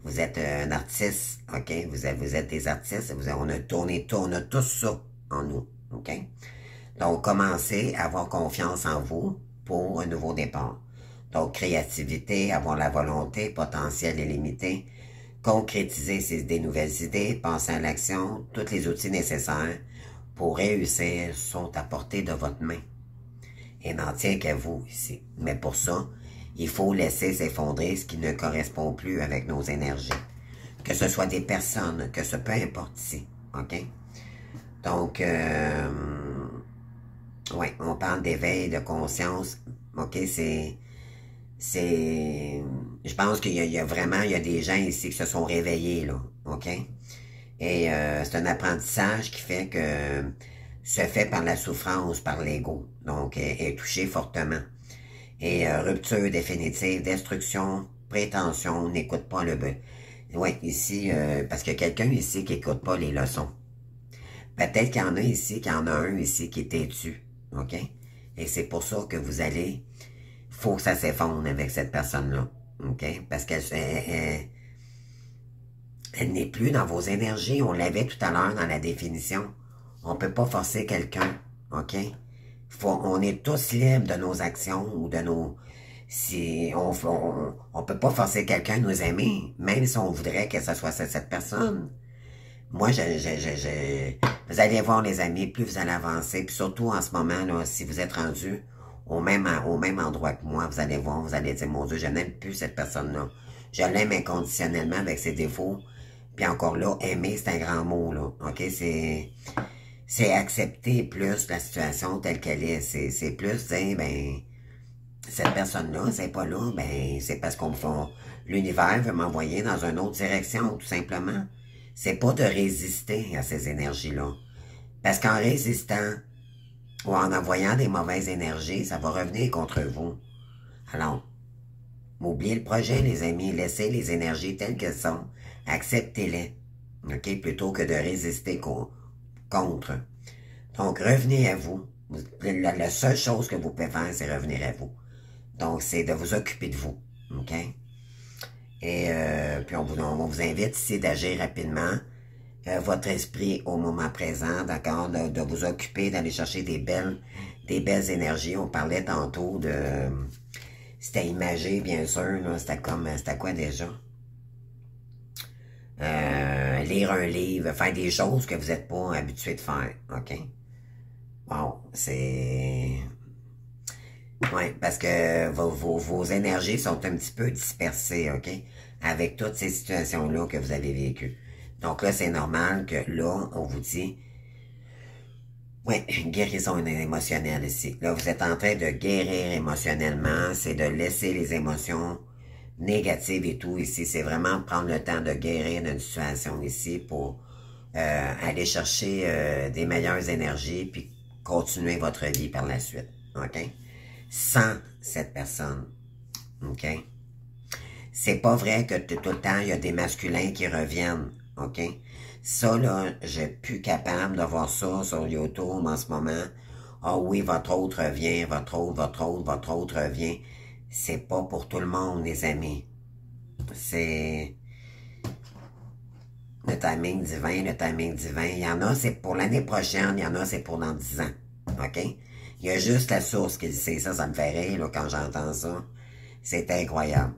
Vous êtes un artiste, OK? Vous êtes des artistes, on a tous ça en nous, OK? Donc, commencez à avoir confiance en vous pour un nouveau départ. Donc, créativité, avoir la volonté, potentiel illimité, concrétiser des nouvelles idées, penser à l'action, tous les outils nécessaires pour réussir sont à portée de votre main. Et n'en tient qu'à vous ici. Mais pour ça, il faut laisser s'effondrer ce qui ne correspond plus avec nos énergies. Que ce soit des personnes, que ce peu importe ici. OK? Donc, ouais, on parle d'éveil, de conscience. OK, je pense qu'il y a vraiment, il y a des gens ici qui se sont réveillés, là. OK? Et c'est un apprentissage qui fait que se fait par la souffrance, par l'ego. Donc, est touché fortement. Et rupture définitive, destruction, prétention, n'écoute pas le but. Oui, ici, parce qu'il y a quelqu'un ici qui n'écoute pas les leçons. Peut-être qu'il y en a ici, qu'il y en a un ici qui est têtu. OK? Et c'est pour ça que vous allez... faut que ça s'effondre avec cette personne-là. OK? Parce qu'elle elle n'est plus dans vos énergies. On l'avait tout à l'heure dans la définition. On ne peut pas forcer quelqu'un. OK? On est tous libres de nos actions ou de nos... Si on peut pas forcer quelqu'un à nous aimer, même si on voudrait que ce soit cette personne. Moi, vous allez voir, les amis, plus vous allez avancer, puis surtout en ce moment, là, si vous êtes rendu au même endroit que moi, vous allez voir, vous allez dire, mon Dieu, je n'aime plus cette personne-là. Je l'aime inconditionnellement avec ses défauts. Puis encore là, aimer, c'est un grand mot, là. OK? C'est accepter plus la situation telle qu'elle est. C'est plus dire, ben, cette personne-là, c'est pas là, ben, c'est parce l'univers veut m'envoyer dans une autre direction, tout simplement. C'est pas de résister à ces énergies-là. Parce qu'en résistant ou en envoyant des mauvaises énergies, ça va revenir contre vous. Alors, oubliez le projet, les amis. Laissez les énergies telles qu'elles sont. Acceptez-les. OK? Plutôt que de résister contre. Donc, revenez à vous. La seule chose que vous pouvez faire, c'est revenir à vous. Donc, c'est de vous occuper de vous. OK? Et puis, on vous invite ici d'agir rapidement. Votre esprit au moment présent, d'accord? De vous occuper, d'aller chercher des belles énergies. On parlait tantôt de... C'était imagé, bien sûr. C'était quoi déjà? lire un livre, faire des choses que vous n'êtes pas habitué de faire, OK? Bon, c'est... Oui, parce que vos énergies sont un petit peu dispersées, OK? Avec toutes ces situations-là que vous avez vécues. Donc là, c'est normal que là, on vous dit, oui, guérison émotionnelle ici. Là, vous êtes en train de guérir émotionnellement, c'est de laisser les émotions négatives et tout ici. C'est vraiment prendre le temps de guérir une situation ici pour aller chercher des meilleures énergies puis continuer votre vie par la suite, OK? Sans cette personne, OK? C'est pas vrai que tout le temps, il y a des masculins qui reviennent, OK? Ça, là, je suis plus capable de voir ça sur YouTube en ce moment. Ah oui, votre autre revient, votre autre revient. C'est pas pour tout le monde, les amis. C'est le timing divin, le timing divin. Il y en a, c'est pour l'année prochaine, il y en a, c'est pour dans 10 ans, OK? Il y a juste la source qui sait ça, ça me fait rire, là, quand j'entends ça. C'est incroyable.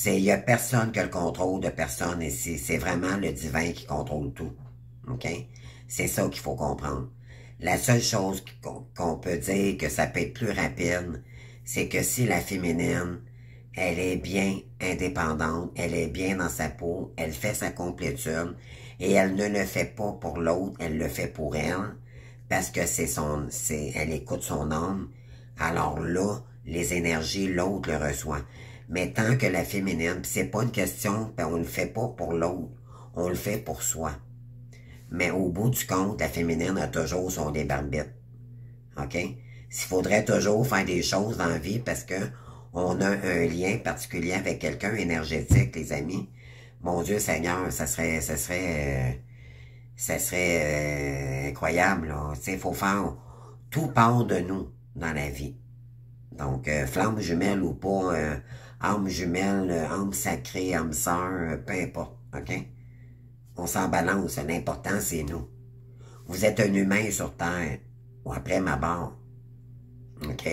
Il n'y a personne qui a le contrôle de personne ici. C'est vraiment le divin qui contrôle tout. OK? C'est ça qu'il faut comprendre. La seule chose qu'on peut dire que ça peut être plus rapide, c'est que si la féminine, elle est bien indépendante, elle est bien dans sa peau, elle fait sa complétude, et elle ne le fait pas pour l'autre, elle le fait pour elle, parce que elle écoute son âme. Alors là, les énergies, l'autre le reçoit. Mais tant que la féminine, c'est pas une question, ben on le fait pas pour l'autre, on le fait pour soi. Mais au bout du compte, la féminine a toujours son libre arbitre. OK? S'il faudrait toujours faire des choses dans la vie parce que on a un lien particulier avec quelqu'un énergétique, les amis, mon Dieu Seigneur, ça serait incroyable, là. Tu sais, il faut faire, tout part de nous dans la vie. Donc, flamme jumelle ou pas, âme jumelle, âme sacrée, âme sœur, peu importe, OK? On s'en balance, l'important c'est nous. Vous êtes un humain sur Terre, ou après ma barre, OK?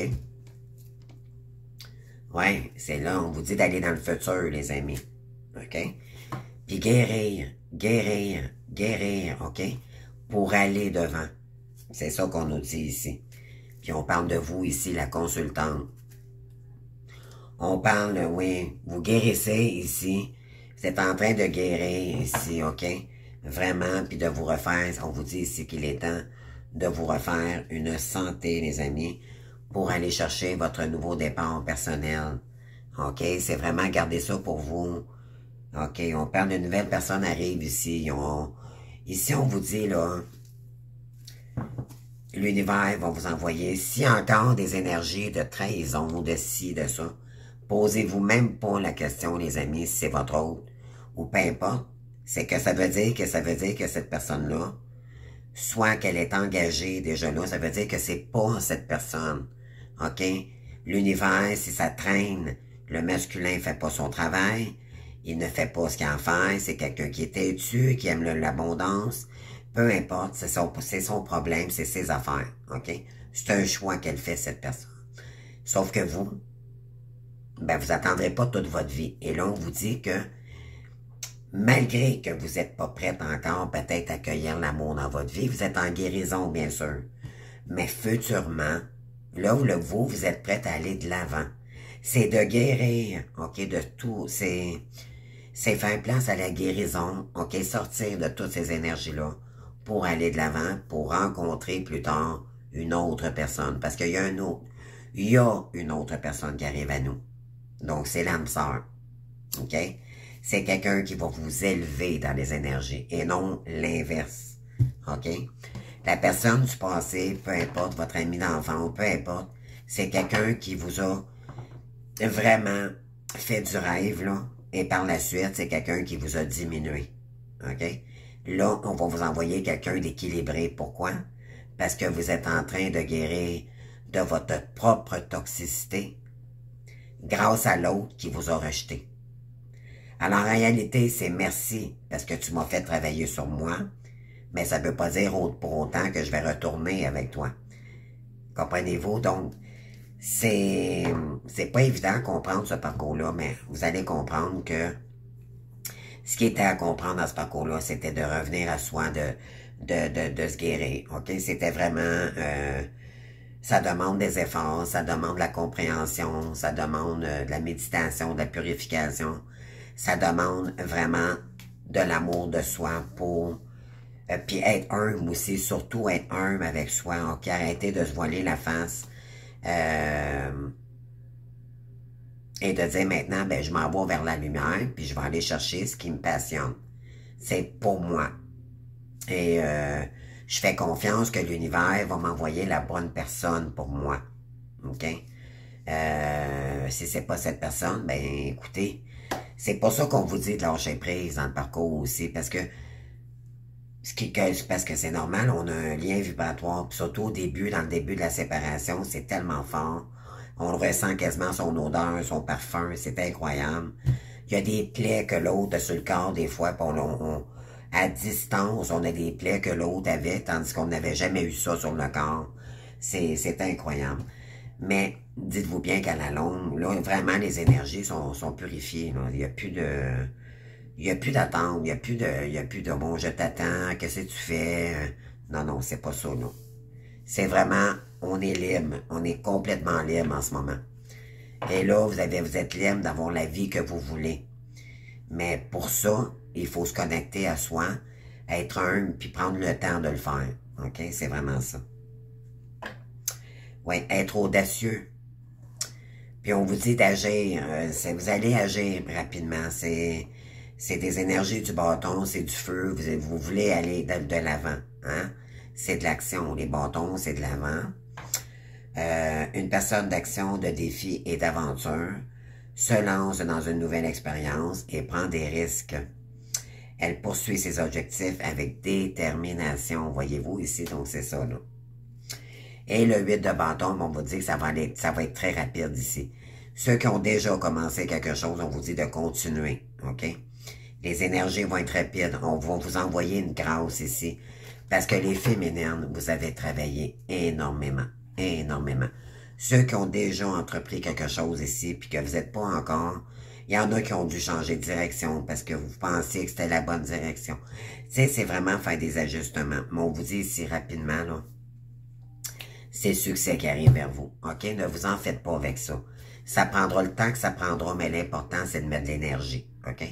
Ouais, c'est là, on vous dit d'aller dans le futur, les amis, OK? Puis guérir, guérir, guérir, OK? Pour aller devant. C'est ça qu'on nous dit ici. Puis on parle de vous ici, la consultante. On parle, oui, vous guérissez ici. Vous êtes en train de guérir ici, OK? Vraiment, puis de vous refaire, on vous dit ici qu'il est temps de vous refaire une santé, les amis, pour aller chercher votre nouveau départ personnel. OK? C'est vraiment garder ça pour vous. OK? On parle de nouvelles personnes arrivent ici. Ici, on vous dit, là, l'univers va vous envoyer, s'il y a encore des énergies de trahison, de ci, de ça, posez-vous même pas la question, les amis, si c'est votre autre, ou peu importe. C'est que ça veut dire que cette personne-là, soit qu'elle est engagée déjà là, ça veut dire que c'est pas cette personne. OK? L'univers, si ça traîne, le masculin fait pas son travail, il ne fait pas ce qu'il a à faire, c'est quelqu'un qui est têtu, qui aime l'abondance, peu importe, c'est son problème, c'est ses affaires, OK? C'est un choix qu'elle fait, cette personne. Sauf que vous, ben, vous attendrez pas toute votre vie. Et là, on vous dit que, malgré que vous n'êtes pas prête encore peut-être à accueillir l'amour dans votre vie, vous êtes en guérison, bien sûr. Mais futurement, là où vous êtes prête à aller de l'avant. C'est de guérir, OK, de tout. C'est faire place à la guérison, OK, sortir de toutes ces énergies-là pour aller de l'avant, pour rencontrer plus tard une autre personne. Parce qu'il y a une autre personne qui arrive à nous. Donc, c'est l'âme sœur, OK? C'est quelqu'un qui va vous élever dans les énergies et non l'inverse, OK? La personne du passé, peu importe, votre ami d'enfant, peu importe, c'est quelqu'un qui vous a vraiment fait du rêve, là, et par la suite, c'est quelqu'un qui vous a diminué, OK? Là, on va vous envoyer quelqu'un d'équilibré. Pourquoi? Parce que vous êtes en train de guérir de votre propre toxicité grâce à l'autre qui vous a rejeté. Alors, en réalité, c'est merci parce que tu m'as fait travailler sur moi, mais ça ne veut pas dire pour autant que je vais retourner avec toi. Comprenez-vous? Donc, c'est pas évident de comprendre ce parcours-là, mais vous allez comprendre que Ce qui était à comprendre dans ce parcours-là, c'était de revenir à soi, de se guérir, ok? C'était vraiment, ça demande des efforts, ça demande de la compréhension, ça demande de la méditation, de la purification, ça demande vraiment de l'amour de soi pour, puis être humble aussi, surtout être humble avec soi, ok? Arrêter de se voiler la face, et de dire maintenant, ben, je m'en vais vers la lumière, puis je vais aller chercher ce qui me passionne. C'est pour moi. Et je fais confiance que l'univers va m'envoyer la bonne personne pour moi. OK? Si c'est pas cette personne, ben écoutez, c'est pas ça qu'on vous dit de lâcher prise dans le parcours aussi, parce que parce que c'est normal, on a un lien vibratoire, puis surtout au début, dans le début de la séparation, c'est tellement fort. On ressent quasiment son odeur, son parfum, c'est incroyable. Il y a des plaies que l'autre a sur le corps des fois, puis à distance, on a des plaies que l'autre avait, tandis qu'on n'avait jamais eu ça sur le corps. C'est incroyable. Mais dites-vous bien qu'à la longue, là, vraiment, les énergies sont purifiées. Là. Il n'y a plus de... Il n'y a plus d'attente, il y a plus de bon, je t'attends, qu'est-ce que tu fais? Non, non, c'est pas ça, non. C'est vraiment, on est libre, on est complètement libre en ce moment. Et là, vous êtes libre d'avoir la vie que vous voulez. Mais pour ça, il faut se connecter à soi, être humble, puis prendre le temps de le faire. OK? C'est vraiment ça. Oui, être audacieux. Puis on vous dit d'agir. Vous allez agir rapidement. C'est des énergies du bâton, c'est du feu. Vous voulez aller de l'avant. Hein? C'est de l'action. Les bâtons, c'est de l'avant. Une personne d'action, de défi et d'aventure se lance dans une nouvelle expérience et prend des risques. Elle poursuit ses objectifs avec détermination. Voyez-vous ici, donc c'est ça, là. Et le 8 de bâton, on vous dit que ça va être très rapide ici. Ceux qui ont déjà commencé quelque chose, on vous dit de continuer, OK? Les énergies vont être rapides. On va vous envoyer une grâce ici. Parce que les féminines, vous avez travaillé énormément, énormément. Ceux qui ont déjà entrepris quelque chose ici, puis que vous n'êtes pas encore, il y en a qui ont dû changer de direction parce que vous pensiez que c'était la bonne direction. Tu sais, c'est vraiment faire des ajustements. Mais on vous dit ici rapidement, là, c'est le succès qui arrive vers vous. OK? Ne vous en faites pas avec ça. Ça prendra le temps que ça prendra, mais l'important, c'est de mettre de l'énergie. OK?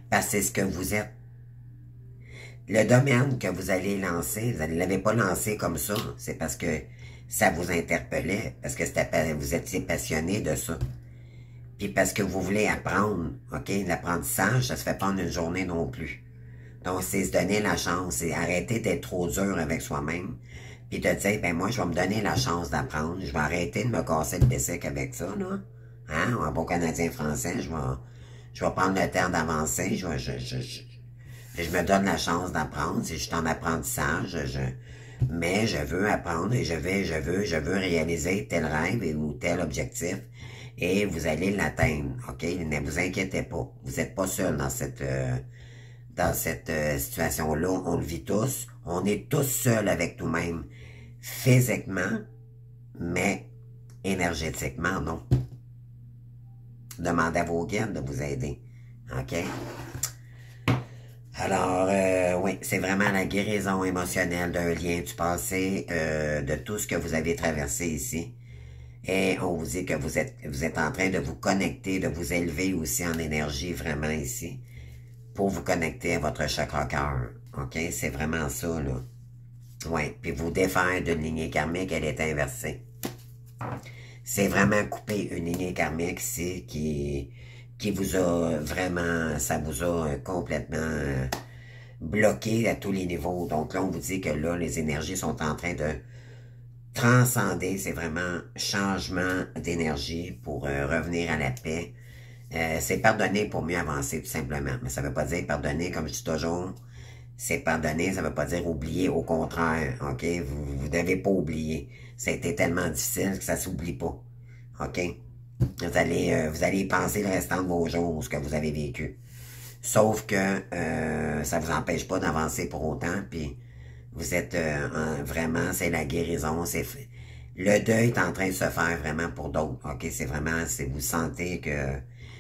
Parce que c'est ce que vous êtes. Le domaine que vous allez lancer, vous ne l'avez pas lancé comme ça, c'est parce que ça vous interpellait, parce que vous étiez passionné de ça. Puis parce que vous voulez apprendre, OK? L'apprentissage, ça se fait pas en une journée non plus. Donc, c'est se donner la chance, c'est arrêter d'être trop dur avec soi-même, puis de dire, ben moi, je vais me donner la chance d'apprendre, je vais arrêter de me casser le bicycle avec ça, là. Hein? En bon canadien français, je vais prendre le temps d'avancer, je me donne la chance d'apprendre, si je suis en apprentissage, mais je veux apprendre et je veux réaliser tel rêve ou tel objectif et vous allez l'atteindre, OK? Ne vous inquiétez pas, vous n'êtes pas seul dans cette situation-là, on le vit tous, on est tous seuls avec nous-mêmes, physiquement, mais énergétiquement, non. Demandez à vos guides de vous aider, OK? Alors, oui, c'est vraiment la guérison émotionnelle d'un lien du passé, de tout ce que vous avez traversé ici. Et on vous dit que vous êtes en train de vous connecter, de vous élever aussi en énergie vraiment ici, pour vous connecter à votre chakra cœur. OK? C'est vraiment ça, là. Oui, puis vous défaire d'une lignée karmique, elle est inversée. C'est vraiment couper une lignée karmique ici qui vous a vraiment, ça vous a complètement bloqué à tous les niveaux. Donc là, on vous dit que là, les énergies sont en train de transcender. C'est vraiment changement d'énergie pour revenir à la paix. C'est pardonner pour mieux avancer, tout simplement. Mais ça ne veut pas dire pardonner, comme je dis toujours. C'est pardonner, ça ne veut pas dire oublier. Au contraire, OK? Vous ne devez pas oublier. Ça a été tellement difficile que ça ne s'oublie pas. OK? Vous allez penser le restant de vos jours, ce que vous avez vécu. Sauf que ça vous empêche pas d'avancer pour autant, puis vous êtes vraiment, c'est la guérison, le deuil est en train de se faire vraiment pour d'autres, ok? C'est vraiment, vous sentez que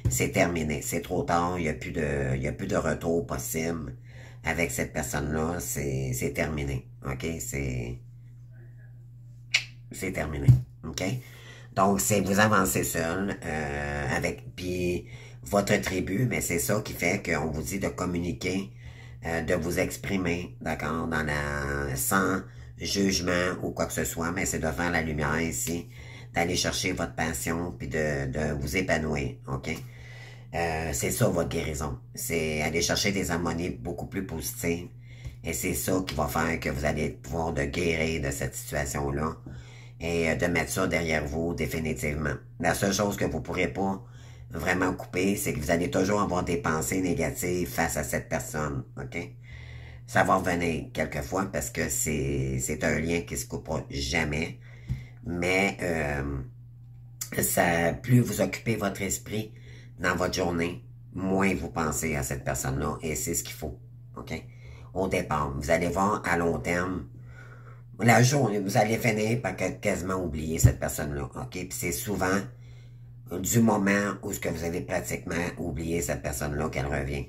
c'est terminé. C'est trop tard, il n'y a plus de retour possible avec cette personne-là. C'est terminé. OK? C'est terminé. OK? Donc, c'est vous avancez seul puis votre tribu, mais c'est ça qui fait qu'on vous dit de communiquer, de vous exprimer, d'accord, sans jugement ou quoi que ce soit, mais c'est de faire la lumière ici, d'aller chercher votre passion, puis de vous épanouir, OK? C'est ça votre guérison. C'est aller chercher des harmonies beaucoup plus positives. Et c'est ça qui va faire que vous allez pouvoir de guérir de cette situation-là et de mettre ça derrière vous définitivement. La seule chose que vous ne pourrez pas vraiment couper, c'est que vous allez toujours avoir des pensées négatives face à cette personne, OK? Ça va revenir quelquefois parce que c'est un lien qui se coupera jamais, mais plus vous occupez votre esprit dans votre journée, moins vous pensez à cette personne-là, et c'est ce qu'il faut, OK? Au départ, vous allez voir à long terme, la journée, vous allez finir par quasiment oublier cette personne-là, OK? Puis c'est souvent du moment où ce que vous avez pratiquement oublié cette personne-là qu'elle revient.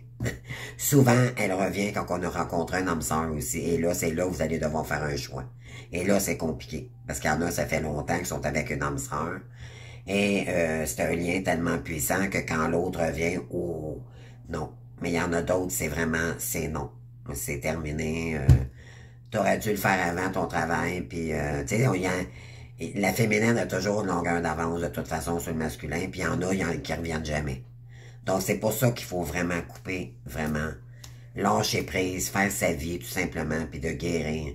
Souvent, elle revient quand on a rencontré un homme sœur aussi, et là, c'est là où vous allez devoir faire un choix. Et là, c'est compliqué, parce qu'il y en a, ça fait longtemps qu'ils sont avec une âme sœur, et c'est un lien tellement puissant que quand l'autre revient, oh, non. Mais il y en a d'autres, c'est vraiment, c'est non. C'est terminé. T'aurais dû le faire avant ton travail, puis, tu sais, la féminine a toujours une longueur d'avance de toute façon sur le masculin, puis il y en a qui reviennent jamais. Donc, c'est pour ça qu'il faut vraiment couper, vraiment, lâcher prise, faire sa vie, tout simplement, puis de guérir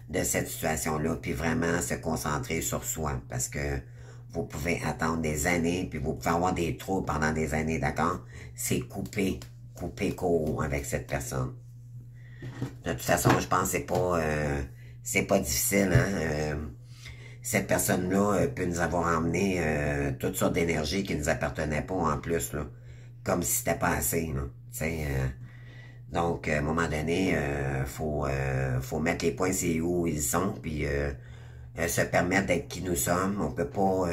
de cette situation-là, puis vraiment se concentrer sur soi, parce que vous pouvez attendre des années, puis vous pouvez avoir des troubles pendant des années, d'accord? C'est couper court avec cette personne. De toute façon, je pense que c'est pas difficile, hein? Cette personne-là peut nous avoir emmené toutes sortes d'énergie qui ne nous appartenaient pas en plus, là. Comme si c'était pas assez, là. Donc, à un moment donné, faut mettre les points c'est où ils sont, puis se permettre d'être qui nous sommes. On peut pas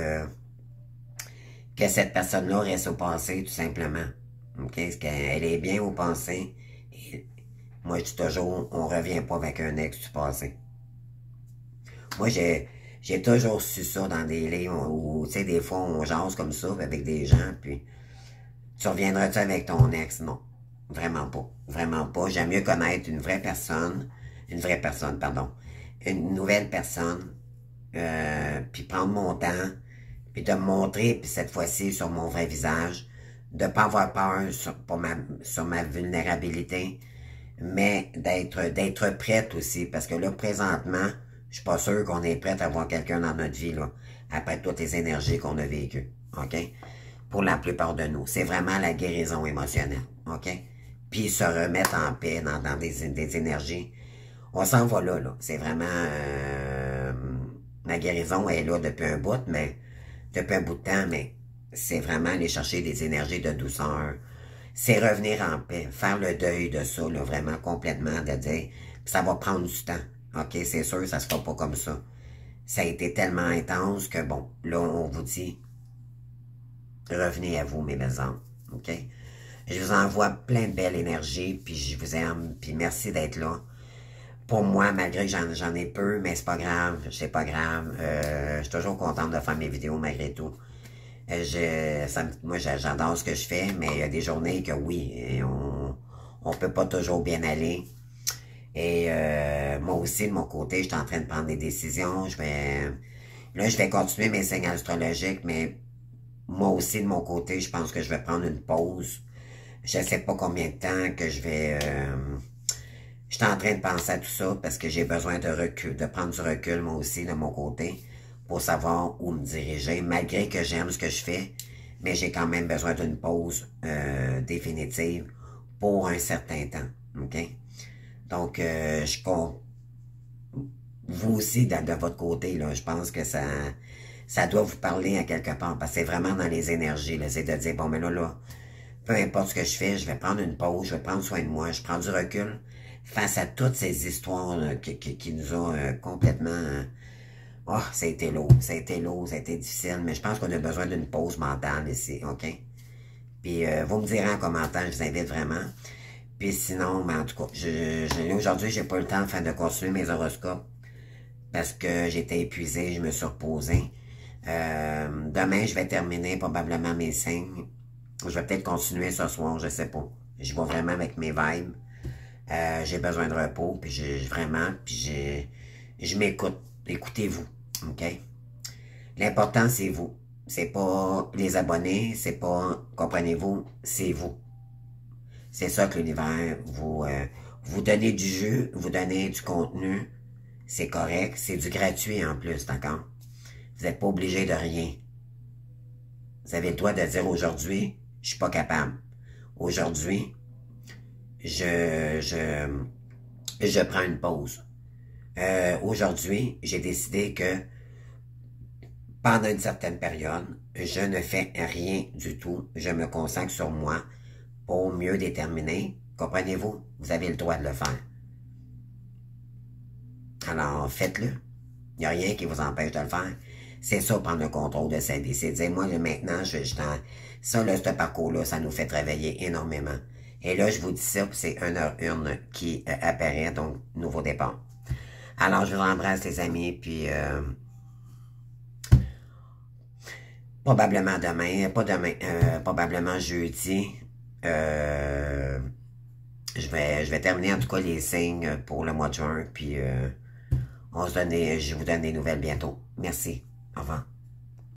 que cette personne-là reste au passé, tout simplement. OK? Parce qu'elle est bien au passé. Et moi, je dis toujours, on revient pas avec un ex du passé. Moi, j'ai toujours su ça dans des livres où, tu sais, des fois, on jase comme ça avec des gens, puis tu reviendras-tu avec ton ex? Non. Vraiment pas. Vraiment pas. J'aime mieux connaître une vraie personne, pardon, une nouvelle personne, puis prendre mon temps, puis de me montrer, puis cette fois-ci, sur mon vrai visage, de pas avoir peur sur ma vulnérabilité, mais d'être prête aussi, parce que là, présentement, je suis pas sûr qu'on est prête à avoir quelqu'un dans notre vie, là, après toutes les énergies qu'on a vécues, OK? Pour la plupart de nous. C'est vraiment la guérison émotionnelle, OK? Puis se remettre en paix dans des énergies. On s'en va là. C'est vraiment... la guérison est là depuis un bout de temps, mais c'est vraiment aller chercher des énergies de douceur. C'est revenir en paix, faire le deuil de ça, là, vraiment complètement, de dire, ça va prendre du temps. OK, c'est sûr, ça se fera pas comme ça. Ça a été tellement intense que, bon, là, on vous dit, revenez à vous, mes belles âmes. OK? Je vous envoie plein de belles énergies, puis je vous aime, puis merci d'être là. Pour moi, malgré que j'en ai peu, mais c'est pas grave, je suis toujours contente de faire mes vidéos malgré tout. Moi, j'adore ce que je fais, mais il y a des journées que oui, on peut pas toujours bien aller. Et moi aussi, de mon côté, je suis en train de prendre des décisions. Là, je vais continuer mes signes astrologiques, mais moi aussi, de mon côté, je pense que je vais prendre une pause. Je ne sais pas combien de temps que je vais... je suis en train de penser à tout ça parce que j'ai besoin de recul, de prendre du recul, moi aussi, de mon côté, pour savoir où me diriger, malgré que j'aime ce que je fais, mais j'ai quand même besoin d'une pause définitive pour un certain temps, OK? Donc, je compte, vous aussi, de votre côté, là, je pense que ça doit vous parler à quelque part, parce que c'est vraiment dans les énergies, là, c'est de dire, bon, mais là, peu importe ce que je fais, je vais prendre une pause, je vais prendre soin de moi, je prends du recul face à toutes ces histoires là, qui nous ont complètement... oh, ça a été lourd, ça a été difficile, mais je pense qu'on a besoin d'une pause mentale ici, OK? Puis vous me direz en commentaire, je vous invite vraiment. Puis sinon, ben, en tout cas, aujourd'hui, j'ai pas eu le temps enfin, de continuer mes horoscopes parce que j'étais épuisé, je me suis reposé. Demain, je vais terminer probablement mes signes. Je vais peut-être continuer ce soir, je sais pas. Je vais vraiment avec mes vibes. J'ai besoin de repos, puis je m'écoute. Écoutez-vous, OK? L'important, c'est vous. C'est pas les abonnés, c'est pas, comprenez-vous, c'est vous. C'est ça que l'univers vous donnez du jeu, vous donnez du contenu, c'est correct, c'est du gratuit en plus, d'accord? Vous n'êtes pas obligé de rien. Vous avez le droit de dire aujourd'hui, je suis pas capable. Aujourd'hui, je prends une pause. Aujourd'hui, j'ai décidé que pendant une certaine période, je ne fais rien du tout. Je me consacre sur moi pour mieux déterminer. Comprenez-vous? Vous avez le droit de le faire. Alors, faites-le. Il n'y a rien qui vous empêche de le faire. C'est ça, prendre le contrôle de sa vie. C'est dire, moi, maintenant, ça, là, ce parcours-là, ça nous fait travailler énormément. Et là, je vous dis ça, c'est une heure une qui apparaît, donc, nouveau départ. Alors, je vous embrasse, les amis, puis probablement demain, pas demain, probablement jeudi, je vais terminer en tout cas les signes pour le mois de juin, puis je vous donne des nouvelles bientôt. Merci. Au revoir.